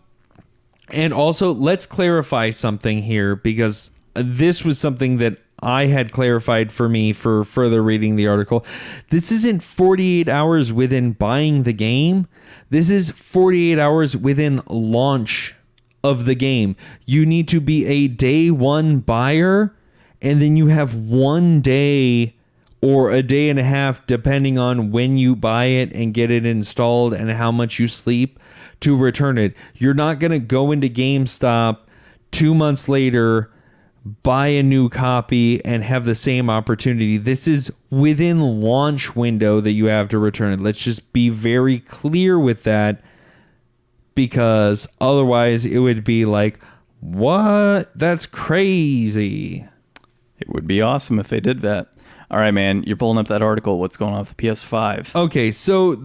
and also let's clarify something here, because this was something that I had clarified for me for further reading the article. This isn't 48 hours within buying the game. This is 48 hours within launch of the game. You need to be a day one buyer, and then you have 1 day or a day and a half, depending on when you buy it and get it installed and how much you sleep, to return it. You're not going to go into GameStop 2 months later, buy a new copy, and have the same opportunity. This is within launch window that you have to return it. Let's just be very clear with that, because otherwise it would be like, what? That's crazy. It would be awesome if they did that. All right, man, you're pulling up that article. What's going on with the PS5? Okay, so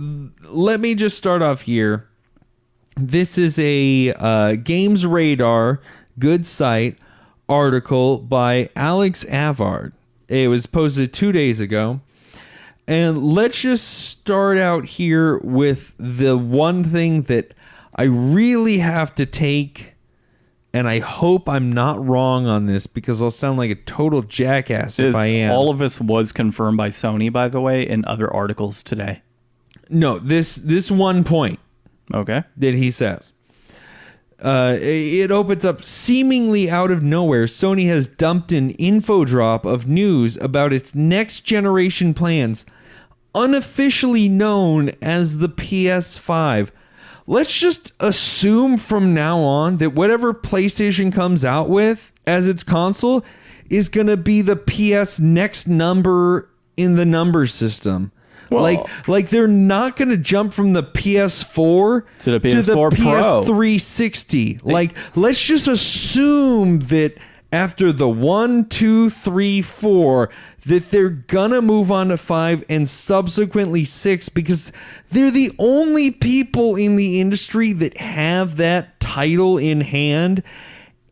let me just start off here. This is a Games Radar, good site, article by Alex Avard. It was posted 2 days ago. And let's just start out here with the one thing that I really have to take, and I hope I'm not wrong on this, because I'll sound like a total jackass if I am. All of this was confirmed by Sony, by the way, in other articles today. No, this one point. Okay. That he says. It opens up seemingly out of nowhere. Sony has dumped an info drop of news about its next generation plans, unofficially known as the PS5. Let's just assume from now on that whatever PlayStation comes out with as its console is going to be the PS next number in the number system. Well, like they're not going to jump from the PS4 to the PS4 Pro. PS360. Like, let's just assume that after the 1, 2, 3, 4, that they're gonna move on to 5 and subsequently 6, because they're the only people in the industry that have that title in hand,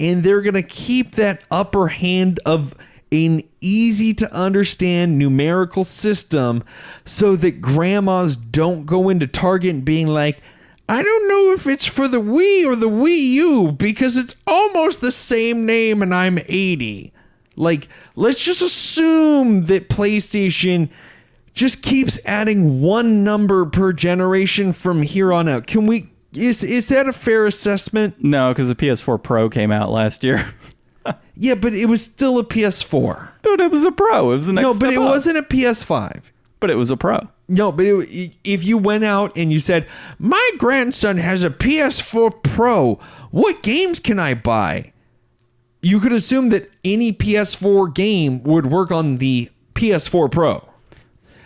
and they're gonna keep that upper hand of an easy to understand numerical system so that grandmas don't go into Target being like, I don't know if it's for the Wii or the Wii U because it's almost the same name and I'm 80. Like, let's just assume that PlayStation just keeps adding one number per generation from here on out. Can we, is that a fair assessment? No, because the PS4 Pro came out last year. Yeah, but it was still a PS4. Dude, it was a Pro. It was the next step but it up. wasn't a PS5. But it was a Pro. No, but if you went out and you said, my grandson has a PS4 Pro, what games can I buy? You could assume that any PS4 game would work on the PS4 Pro.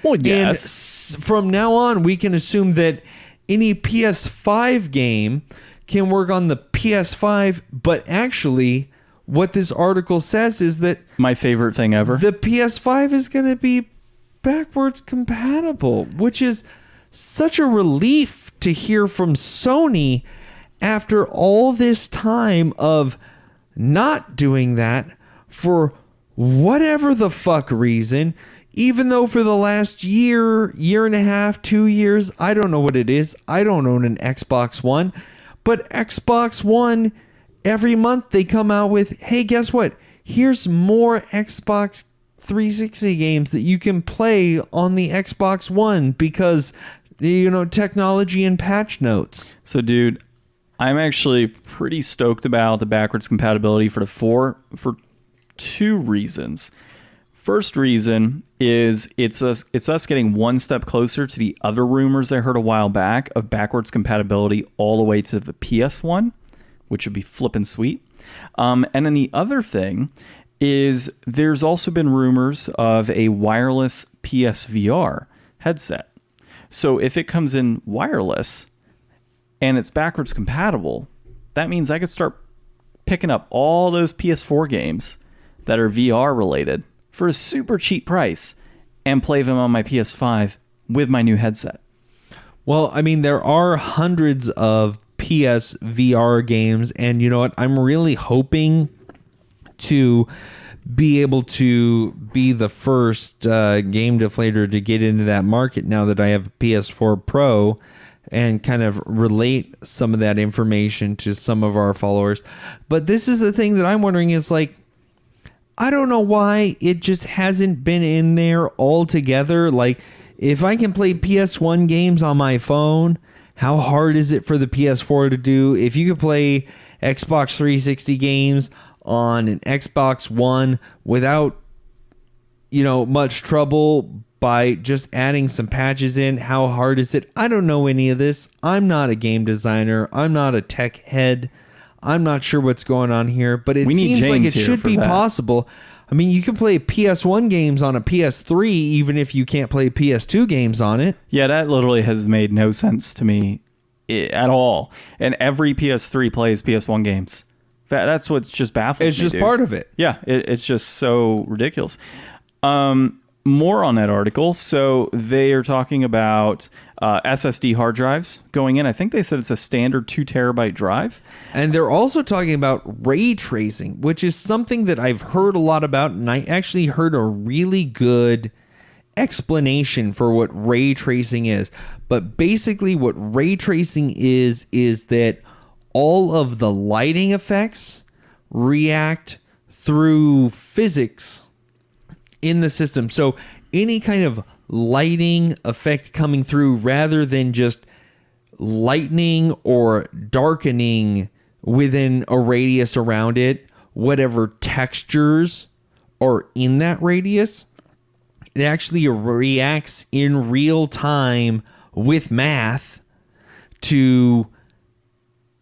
Well, yes. And from now on, we can assume that any PS5 game can work on the PS5, but actually what this article says is that My favorite thing ever. the PS5 is going to be backwards compatible, which is such a relief to hear from Sony after all this time of not doing that for whatever the fuck reason, even though for the last year and a half, 2 years, I don't know what it is. I don't own an Xbox One, but Xbox One, every month they come out with, hey, guess what? Here's more Xbox 360 games that you can play on the Xbox One because, technology and patch notes. So, dude, I'm actually pretty stoked about the backwards compatibility for the 4 for 2 reasons. First reason is it's us getting one step closer to the other rumors I heard a while back of backwards compatibility all the way to the PS1, which would be flippin' sweet. And then the other thing is there's also been rumors of a wireless PSVR headset. So if it comes in wireless and it's backwards compatible, that means I could start picking up all those PS4 games that are VR related for a super cheap price and play them on my PS5 with my new headset. Well, I mean, there are hundreds of PSVR games, and you know what? I'm really hoping to be able to be the first game deflator to get into that market now that I have a PS4 Pro and kind of relate some of that information to some of our followers. But this is the thing that I'm wondering is like, I don't know why it just hasn't been in there altogether. Like, if I can play PS1 games on my phone, how hard is it for the PS4 to do? If you could play Xbox 360 games on an Xbox One without, much trouble by just adding some patches in, how hard is it? I don't know any of this. I'm not a game designer. I'm not a tech head. I'm not sure what's going on here, but it seems like it should be possible. I mean, you can play PS1 games on a PS3 even if you can't play PS2 games on it. Yeah, that literally has made no sense to me at all. And every PS3 plays PS1 games. That's what's just baffles me. It's just part of it. Yeah, it's just so ridiculous. More on that article. So they are talking about SSD hard drives going in. I think they said it's a standard 2 terabyte drive. And they're also talking about ray tracing, which is something that I've heard a lot about. And I actually heard a really good explanation for what ray tracing is. But basically what ray tracing is that all of the lighting effects react through physics in the system. So any kind of lighting effect coming through rather than just lightening or darkening within a radius around it, whatever textures are in that radius, it actually reacts in real time with math to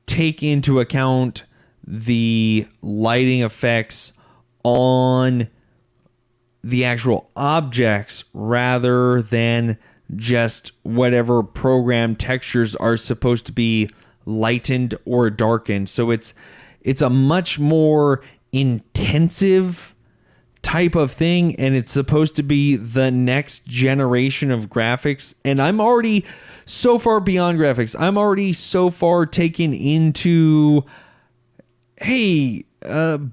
take into account the lighting effects on the actual objects rather than just whatever program textures are supposed to be lightened or darkened. So it's a much more intensive type of thing, and it's supposed to be the next generation of graphics. And I'm already so far beyond graphics. I'm already so far taken into, hey,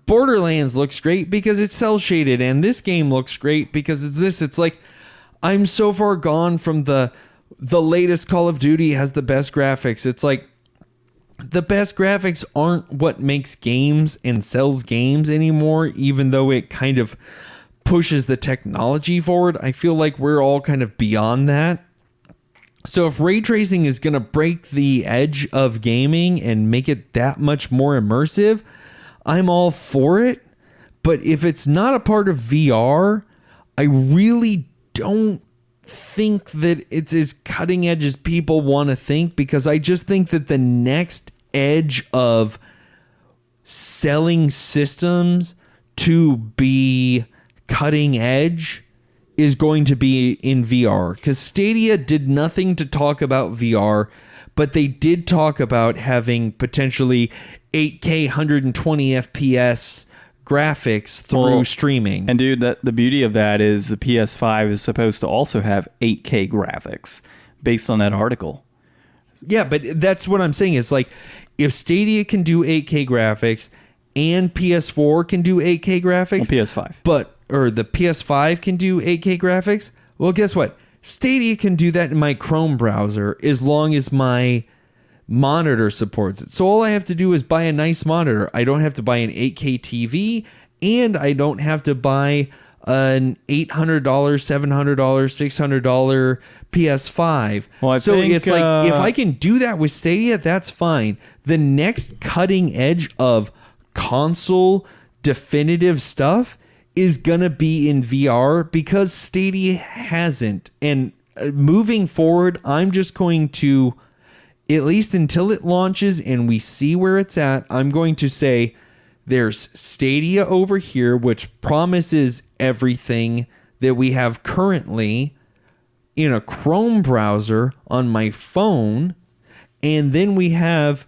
Borderlands looks great because it's cell shaded, and this game looks great because it's this. It's like I'm so far gone from the latest Call of Duty has the best graphics. It's like the best graphics aren't what makes games and sells games anymore, even though it kind of pushes the technology forward. I feel like we're all kind of beyond that. So if ray tracing is going to break the edge of gaming and make it that much more immersive, I'm all for it. But if it's not a part of VR, I really don't think that it's as cutting edge as people want to think, because I just think that the next edge of selling systems to be cutting edge is going to be in VR, because Stadia did nothing to talk about VR, but they did talk about having potentially 8K 120 FPS graphics through streaming. And dude, the beauty of that is the PS5 is supposed to also have 8K graphics based on that article. Yeah, but that's what I'm saying is like if Stadia can do 8K graphics and PS4 can do 8K graphics, PS5. Or the PS5 can do 8K graphics, well, guess what? Stadia can do that in my Chrome browser as long as my monitor supports it. So all I have to do is buy a nice monitor. I don't have to buy an 8K TV, and I don't have to buy an $800, $700, $600 PS5. Well, so it's like if I can do that with Stadia, that's fine. The next cutting edge of console definitive stuff is gonna be in VR because Stadia hasn't. And moving forward, I'm just going to, at least until it launches and we see where it's at, I'm going to say there's Stadia over here, which promises everything that we have currently in a Chrome browser on my phone. And then we have,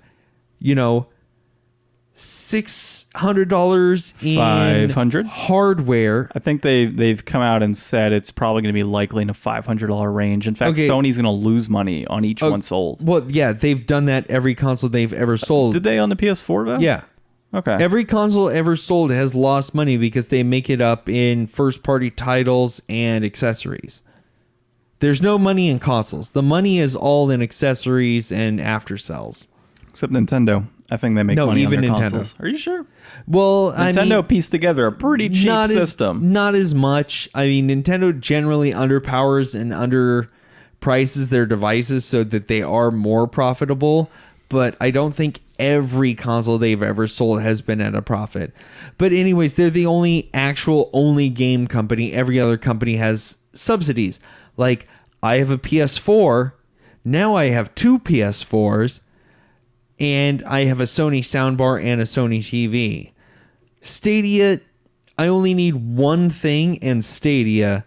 $600 in $500 hardware. I think they've come out and said it's probably going to be likely in a $500 range. In fact, Sony's going to lose money on each one sold. Well, yeah, they've done that every console they've ever sold. Did they on the PS4 though? Yeah. Okay. Every console ever sold has lost money because they make it up in first-party titles and accessories. There's no money in consoles. The money is all in accessories and after sales. Except Nintendo. I think they make money even on their Nintendo. Consoles. Are you sure? Well, Nintendo pieced together a pretty cheap system. Not as much. I mean, Nintendo generally underpowers and underprices their devices so that they are more profitable. But I don't think every console they've ever sold has been at a profit. But anyways, they're the only game company. Every other company has subsidies. Like, I have a PS4. Now I have two PS4s. And I have a Sony soundbar and a Sony TV. Stadia, I only need one thing and Stadia.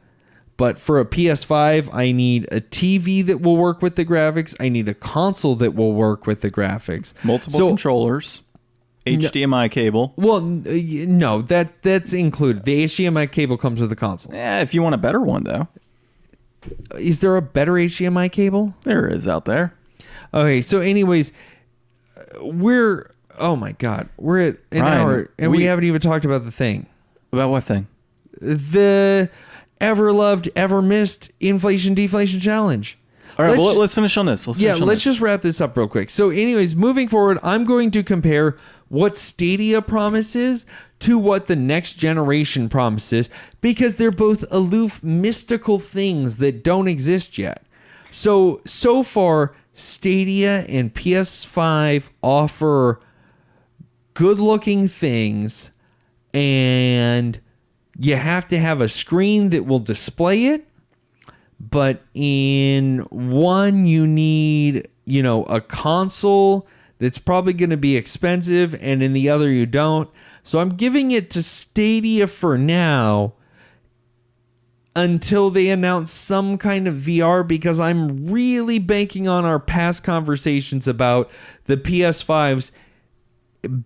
But for a PS5, I need a TV that will work with the graphics. I need a console that will work with the graphics. Multiple controllers. HDMI cable. Well, no, that's included. The HDMI cable comes with the console. Yeah, if you want a better one, though. Is there a better HDMI cable? There is out there. Okay, so anyways, we're at an hour and we haven't even talked about the thing. About what thing? The ever loved, ever missed inflation deflation challenge. All right, let's finish on this. Let's just wrap this up real quick. So anyways, moving forward, I'm going to compare what Stadia promises to what the next generation promises because they're both aloof, mystical things that don't exist yet. So far, Stadia and PS5 offer good-looking things, and you have to have a screen that will display it. But in one, you need, a console that's probably going to be expensive, and in the other, you don't. So I'm giving it to Stadia for now until they announce some kind of VR, because I'm really banking on our past conversations about the PS5's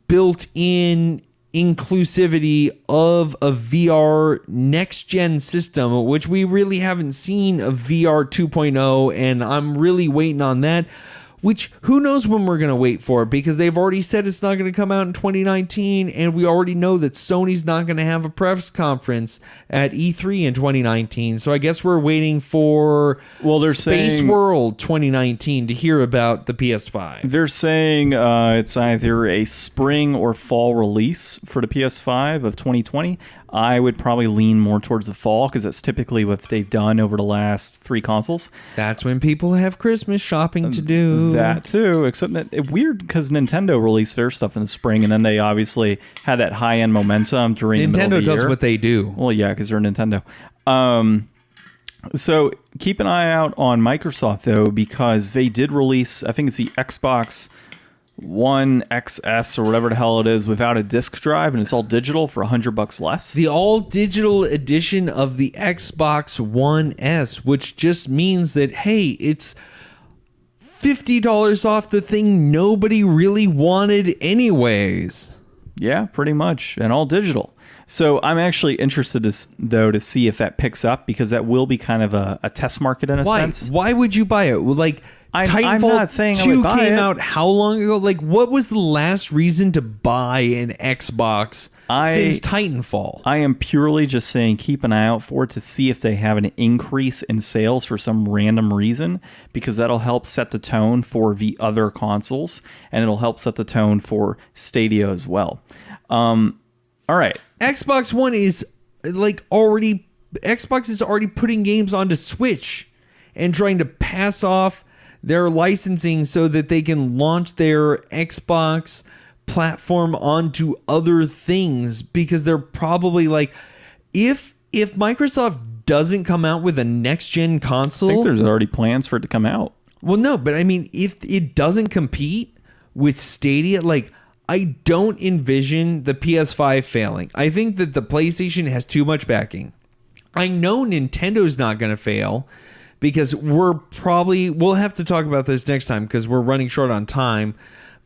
built-in inclusivity of a VR next-gen system, which we really haven't seen a VR 2.0, and I'm really waiting on that. Which, who knows when we're going to wait for it, because they've already said it's not going to come out in 2019, and we already know that Sony's not going to have a press conference at E3 in 2019. So I guess we're waiting for Space World 2019 to hear about the PS5. They're saying it's either a spring or fall release for the PS5 of 2020. I would probably lean more towards the fall because that's typically what they've done over the last 3 consoles. That's when people have Christmas shopping to do. That too, except that it's weird because Nintendo released their stuff in the spring, and then they obviously had that high-end momentum during the middle of the year. Nintendo does what they do. Well, yeah, because they're Nintendo. So keep an eye out on Microsoft, though, because they did release, I think it's the Xbox One XS or whatever the hell it is without a disc drive, and it's all digital for $100 less. The all digital edition of the Xbox One S, which just means that, hey, it's $50 off the thing nobody really wanted anyways. Yeah, pretty much, and all digital. So I'm actually interested to see if that picks up, because that will be kind of a test market in a sense. Why would you buy it? Well, like, I'm not saying I 2 would buy came it. out how long ago? Like, what was the last reason to buy an Xbox since Titanfall? I am purely just saying keep an eye out for it to see if they have an increase in sales for some random reason, because that'll help set the tone for the other consoles, and it'll help set the tone for Stadia as well. All right. Xbox One is Xbox is already putting games onto Switch and trying to pass off their licensing so that they can launch their Xbox platform onto other things, because they're probably like, if Microsoft doesn't come out with a next gen console, I think there's already plans for it to come out. Well, no, but I mean, if it doesn't compete with Stadia, like, I don't envision the PS5 failing. I think that the PlayStation has too much backing. I know Nintendo's not going to fail, because we'll have to talk about this next time, because we're running short on time.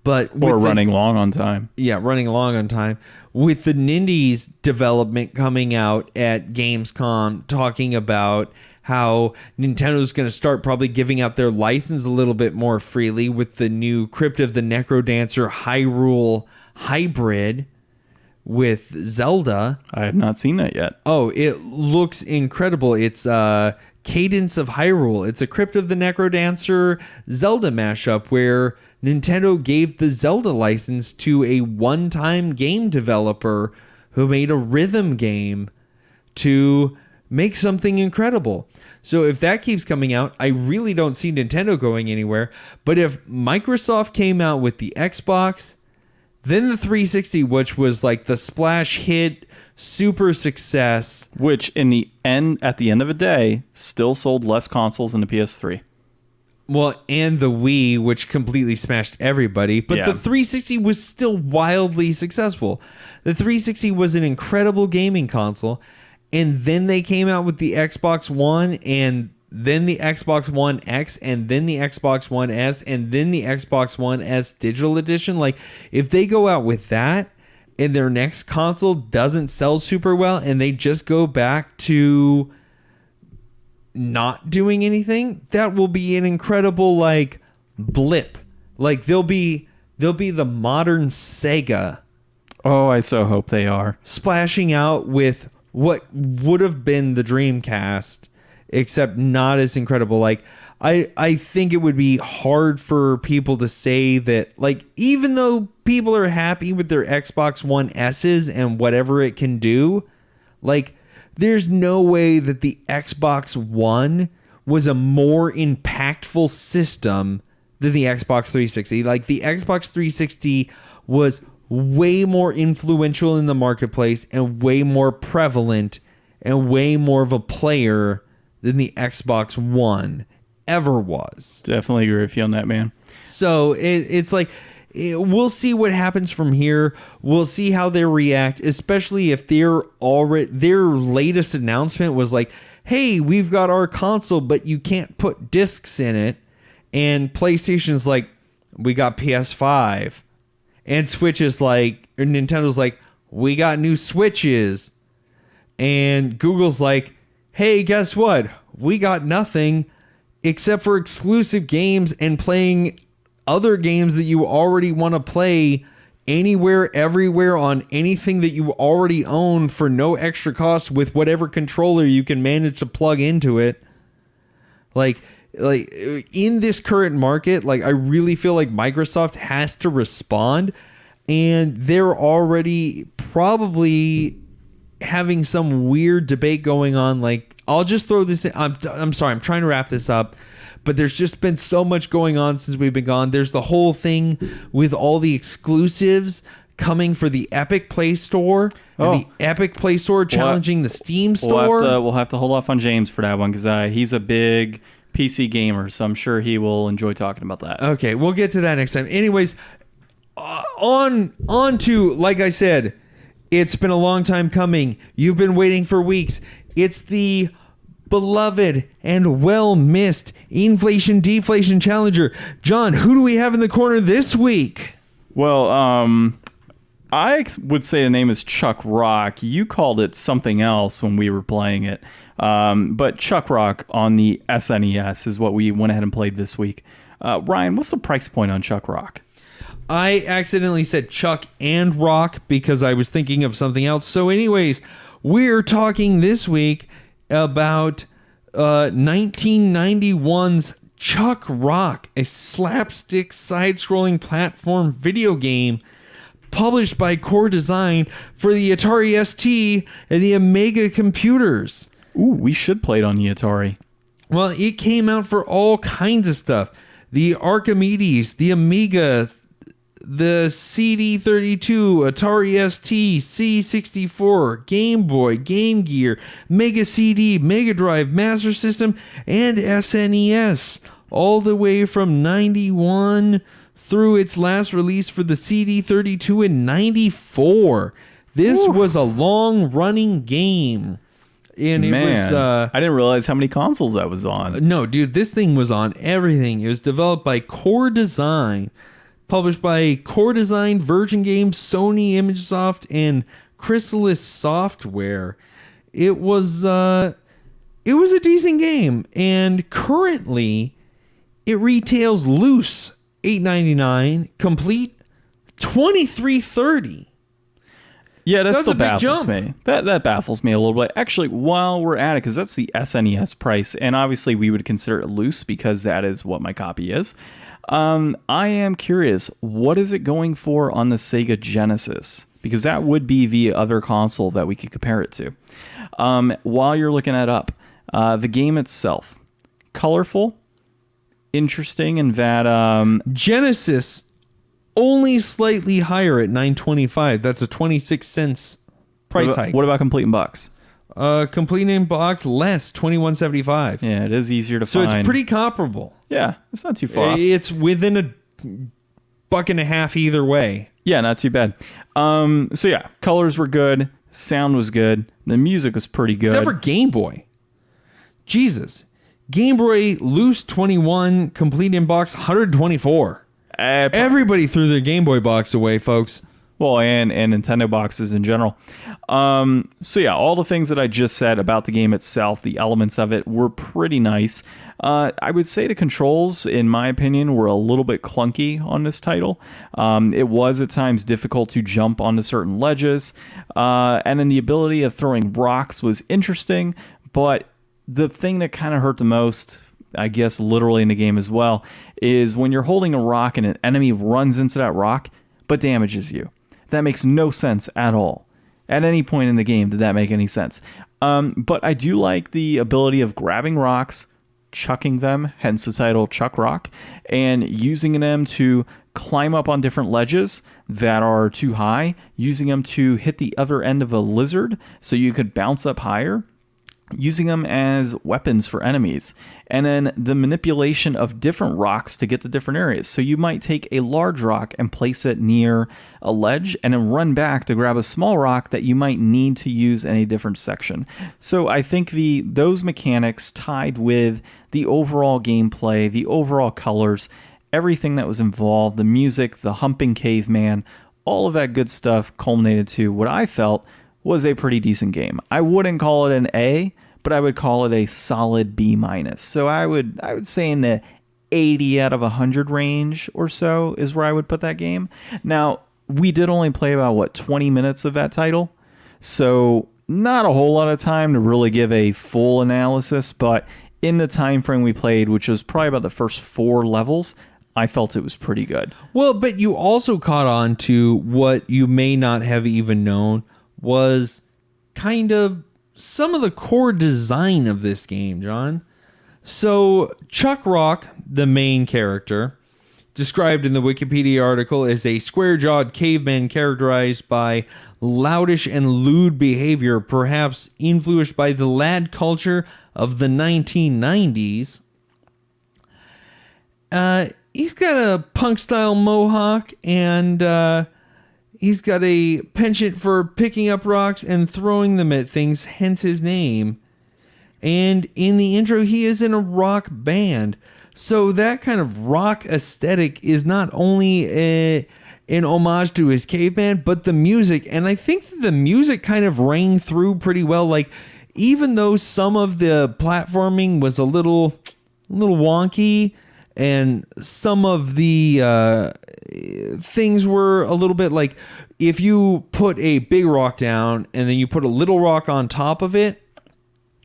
Or running long on time. Yeah, running long on time. With the Nindies development coming out at Gamescom, talking about how Nintendo's going to start probably giving out their license a little bit more freely with the new Crypt of the Necrodancer Hyrule hybrid with Zelda. I have not seen that yet. Oh, it looks incredible. It's Cadence of Hyrule. It's a Crypt of the Necrodancer Zelda mashup where Nintendo gave the Zelda license to a one-time game developer who made a rhythm game to make something incredible. So if that keeps coming out, I really don't see Nintendo going anywhere. But if Microsoft came out with the Xbox, then the 360, which was like the splash hit, super success, which at the end of the day still sold less consoles than the PS3. Well, and the Wii, which completely smashed everybody, but the 360 was still wildly successful. The 360 was an incredible gaming console, and then they came out with the Xbox One, and then the Xbox One X, and then the Xbox One S, and then the Xbox One S Digital Edition. Like, if they go out with that, and their next console doesn't sell super well, and they just go back to not doing anything, that will be an incredible, like, blip. Like, they'll be the modern Sega. Oh, I so hope they are. Splashing out with what would have been the Dreamcast, except not as incredible. Like, I think it would be hard for people to say that, like, even though people are happy with their Xbox One S's and whatever it can do, like, there's no way that the Xbox One was a more impactful system than the Xbox 360. Like, the Xbox 360 was way more influential in the marketplace and way more prevalent and way more of a player than the Xbox One ever was. Definitely agree with you on that, man. So it's like, we'll see what happens from here. We'll see how they react, especially if their latest announcement was like, hey, we've got our console, but you can't put discs in it. And PlayStation's like, we got PS5. And Switch is like, or Nintendo's like, we got new Switches. And Google's like, hey, guess what? We got nothing except for exclusive games and playing other games that you already want to play anywhere, everywhere, on anything that you already own for no extra cost with whatever controller you can manage to plug into it. Like in this current market, like, I really feel like Microsoft has to respond, and they're already probably having some weird debate going on. Like, I'll just throw this in. I'm sorry, I'm trying to wrap this up, but there's just been so much going on since we've been gone. There's the whole thing with all the exclusives coming for the Epic Play Store, and the Epic Play Store challenging the Steam Store. We'll have to hold off on James for that one, because he's a big PC gamer, so I'm sure he will enjoy talking about that. Okay, we'll get to that next time. Anyways, on to, like I said, it's been a long time coming. You've been waiting for weeks. It's the beloved and well-missed Inflation Deflation Challenger. John, who do we have in the corner this week? Well, would say the name is Chuck Rock. You called it something else when we were playing it. But Chuck Rock on the SNES is what we went ahead and played this week. Ryan, what's the price point on Chuck Rock? I accidentally said Chuck and Rock because I was thinking of something else. So anyways, we're talking this week about 1991's Chuck Rock, a slapstick side-scrolling platform video game published by Core Design for the Atari ST and the Amiga computers. Ooh, we should play it on the Atari. Well, it came out for all kinds of stuff. The Archimedes, the Amiga, the CD32, Atari ST, C64, Game Boy, Game Gear, Mega CD, Mega Drive, Master System, and SNES, all the way from 91 through its last release for the CD32 in 94. This was a long-running game. And Man, it was, I didn't realize how many consoles that was on. No, dude, this thing was on everything. It was developed by Core Design, published by Core Design, Virgin Games, Sony ImageSoft, and Chrysalis Software. It was a decent game, and currently it retails loose $8.99, complete $23.30. Yeah, that still a big baffles jump. me. That baffles me a little bit. Actually, while we're at it, because that's the SNES price, and obviously we would consider it loose because that is what my copy is. I am curious, what is it going for on the Sega Genesis? Because that would be the other console that we could compare it to. While you're looking that up, the game itself, colorful, interesting in that... Genesis only slightly higher at $9.25. That's a 26 cents price hike. What about complete in box? Complete in box less, $21.75. Yeah, it is easier to So find. it's pretty comparable. Yeah, it's not too far. It's within a $1.50 either way. Yeah, not too bad. So yeah, colors were good, sound was good, the music was pretty good. Except for Game Boy. Jesus. Game Boy loose 21, complete in box 124. Everybody threw their Game Boy box away, folks. Well, and Nintendo boxes in general. So yeah, all the things that I just said about the game itself, the elements of it were pretty nice. I would say the controls, in my opinion, were a little bit clunky on this title. It was at times difficult to jump onto certain ledges. And then the ability of throwing rocks was interesting, but the thing that kind of hurt the most, I guess literally in the game as well, is when you're holding a rock and an enemy runs into that rock but damages you. That makes no sense at all. At any point in the game did that make any sense. But I do like the ability of grabbing rocks, chucking them, hence the title Chuck Rock, and using them to climb up on different ledges that are too high, using them to hit the other end of a lizard so you could bounce up higher, using them as weapons for enemies, and then the manipulation of different rocks to get to different areas. So you might take a large rock and place it near a ledge and then run back to grab a small rock that you might need to use in a different section. So I think those mechanics tied with the overall gameplay, the overall colors, everything that was involved, the music, the humping caveman, all of that good stuff culminated to what I felt was a pretty decent game. I wouldn't call it an A, but I would call it a solid B-. So I would say in the 80 out of 100 range or so is where I would put that game. Now, we did only play about 20 minutes of that title. So not a whole lot of time to really give a full analysis, but in the time frame we played, which was probably about the first 4 levels, I felt it was pretty good. Well, but you also caught on to what you may not have even known was kind of some of the core design of this game, John. So Chuck Rock, the main character, described in the Wikipedia article as a square-jawed caveman characterized by loudish and lewd behavior, perhaps influenced by the lad culture of the 1990s. He's got a punk-style mohawk, and he's got a penchant for picking up rocks and throwing them at things, hence his name. And in the intro, he is in a rock band. So that kind of rock aesthetic is not only in homage to his caveman, but the music, and I think the music kind of rang through pretty well. Like, even though some of the platforming was a little wonky, and some of the things were a little bit like, if you put a big rock down and then you put a little rock on top of it,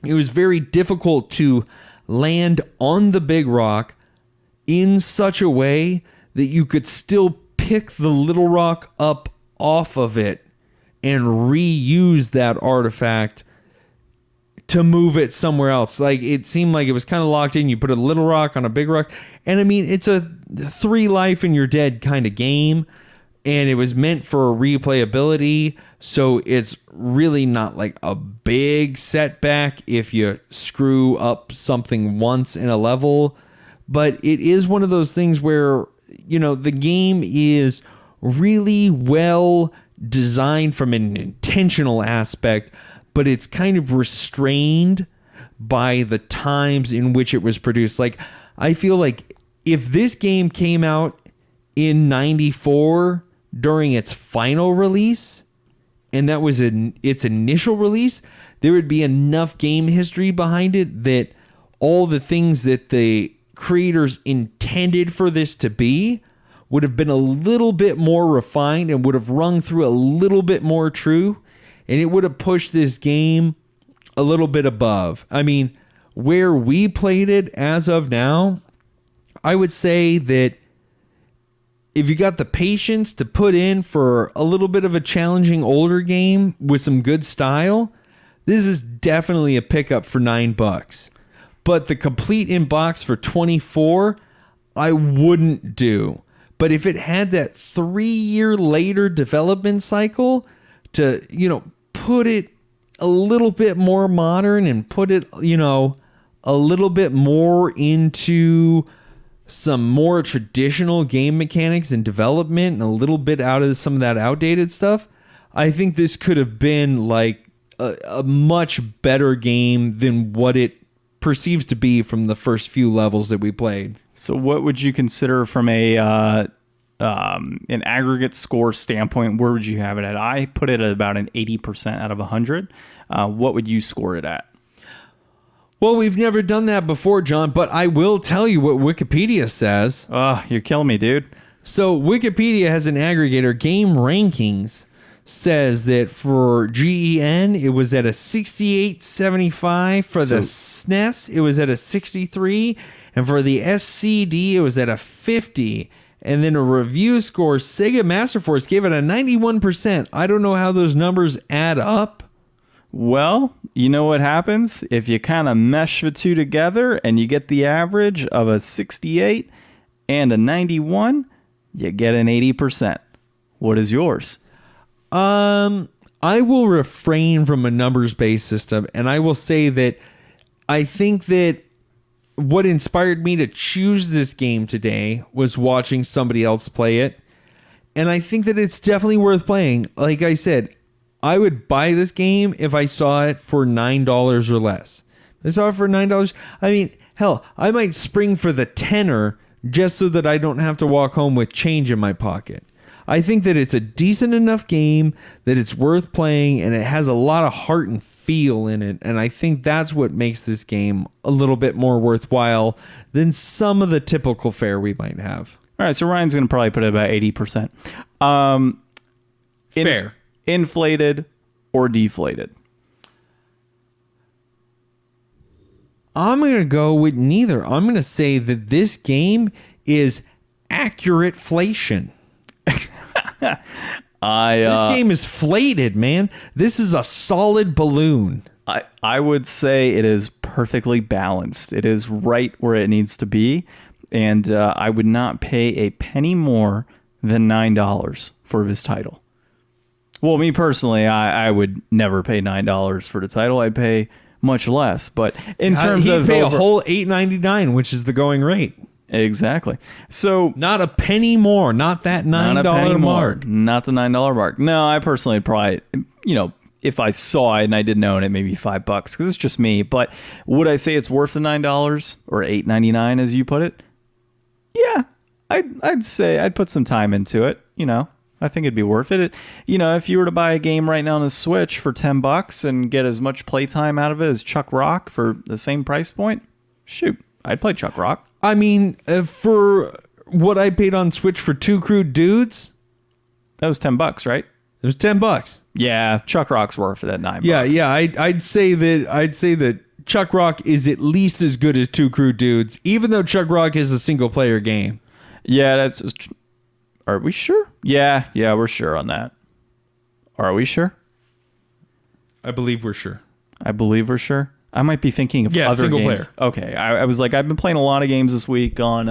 it was very difficult to land on the big rock in such a way that you could still pick the little rock up off of it and reuse that artifact to move it somewhere else. Like, it seemed like it was kind of locked in. You put a little rock on a big rock, and I mean, it's a 3 life and you're dead kind of game, and it was meant for replayability, so it's really not like a big setback if you screw up something once in a level. But it is one of those things where, you know, the game is really well designed from an intentional aspect, but it's kind of restrained by the times in which it was produced. Like, I feel like if this game came out in 94 during its final release, and that was its initial release, there would be enough game history behind it that all the things that the creators intended for this to be would have been a little bit more refined and would have rung through a little bit more true, and it would have pushed this game a little bit above. I mean, where we played it as of now, I would say that if you got the patience to put in for a little bit of a challenging older game with some good style, this is definitely a pickup for $9. But the complete in box for $24, I wouldn't do. But if it had that 3-year later development cycle to, you know, put it a little bit more modern and put it, you know, a little bit more into some more traditional game mechanics and development and a little bit out of some of that outdated stuff, I think this could have been like a much better game than what it perceives to be from the first few levels that we played. So what would you consider from an aggregate score standpoint? Where would you have it at? I put it at about an 80% out of 100. What would you score it at? Well, we've never done that before, John, but I will tell you what Wikipedia says. Oh, you're killing me, dude. So Wikipedia has an aggregator. Game Rankings says that for GEN, it was at a 68.75. For the SNES, it was at a 63. And for the SCD, it was at a 50. And then a review score, Sega Master Force gave it a 91%. I don't know how those numbers add up. Well, you know what happens? If you kind of mesh the two together and you get the average of a 68 and a 91, you get an 80%. What is yours? I will refrain from a numbers-based system, and I will say that I think that what inspired me to choose this game today was watching somebody else play it, and I think that it's definitely worth playing. Like I said, I would buy this game if I saw it for $9 or less. If I saw it for $9, I mean, hell, I might spring for the tenner just so that I don't have to walk home with change in my pocket. I think that it's a decent enough game that it's worth playing, and it has a lot of heart and feel in it, and I think that's what makes this game a little bit more worthwhile than some of the typical fare we might have. All right, so Ryan's going to probably put it about 80%. Fair. Inflated or deflated? I'm going to go with neither. I'm going to say that this game is accurate-flation. This game is flated, man. This is a solid balloon. I would say it is perfectly balanced. It is right where it needs to be, and I would not pay a penny more than $9 for this title. Well, me personally, I would never pay $9 for the title. I'd pay much less, but in terms of pay a whole $8.99, which is the going rate. Exactly. So not a penny more, not that $9 mark. Not the $9 mark. No, I personally probably, if I saw it and I didn't own it, maybe $5 because it's just me. But would I say it's worth the $9 or $8.99 as you put it? Yeah, I'd say I'd put some time into it. I think it'd be worth it. If you were to buy a game right now on the Switch for $10 and get as much playtime out of it as Chuck Rock for the same price point, shoot, I'd play Chuck Rock. I mean, for what I paid on Switch for Two Crude Dudes, that was $10, right? It was $10. Yeah, Chuck Rock's worth it at $9. Yeah. I'd say that Chuck Rock is at least as good as Two Crude Dudes, even though Chuck Rock is a single player game. Yeah, are we sure? Yeah, we're sure on that. Are we sure? I believe we're sure. I might be thinking of other single games. Player. Okay, I was like, I've been playing a lot of games this week on,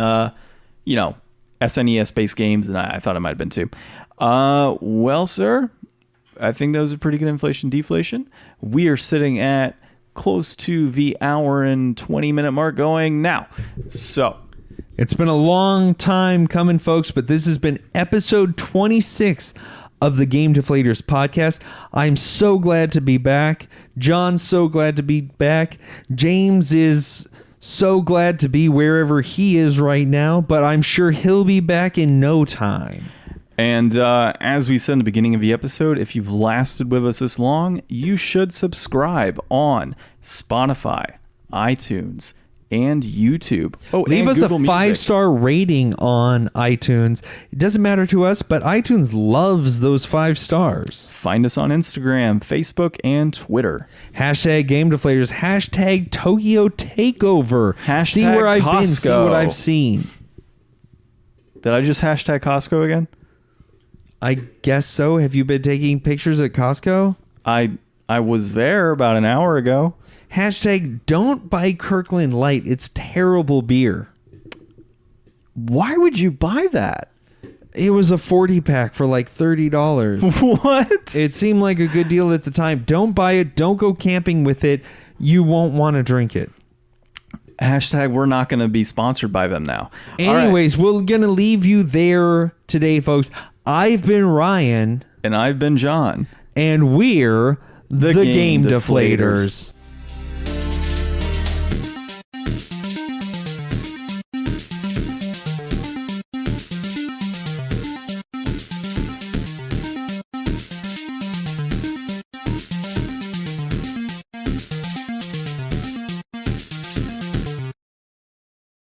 SNES based games, and I thought it might have been too. Well, sir, I think those are pretty good inflation deflation. We are sitting at close to the hour and 20-minute mark going now. So it's been a long time coming, folks, but this has been episode 26 of the Game Deflators Podcast. I'm so glad to be back. John's so glad to be back. James is so glad to be wherever he is right now, but I'm sure he'll be back in no time. And as we said in the beginning of the episode, if you've lasted with us this long, you should subscribe on Spotify, iTunes, and YouTube. Leave us Google a 5-star rating on iTunes. It doesn't matter to us, but iTunes loves those 5 stars. Find us on Instagram, Facebook, and Twitter. Hashtag Game Deflators. Hashtag Tokyo Takeover. Hashtag see where I've Costco. been. See what I've seen. Did I just hashtag Costco again? I guess so. Have you been taking pictures at Costco? I was there about an hour ago. Hashtag don't buy Kirkland Light. It's terrible beer. Why would you buy that? It was a 40 pack for like $30. What? It seemed like a good deal at the time. Don't buy it. Don't go camping with it. You won't want to drink it. Hashtag we're not going to be sponsored by them now. Anyways, we're going to leave you there today, folks. I've been Ryan. And I've been John. And we're the Game Deflators.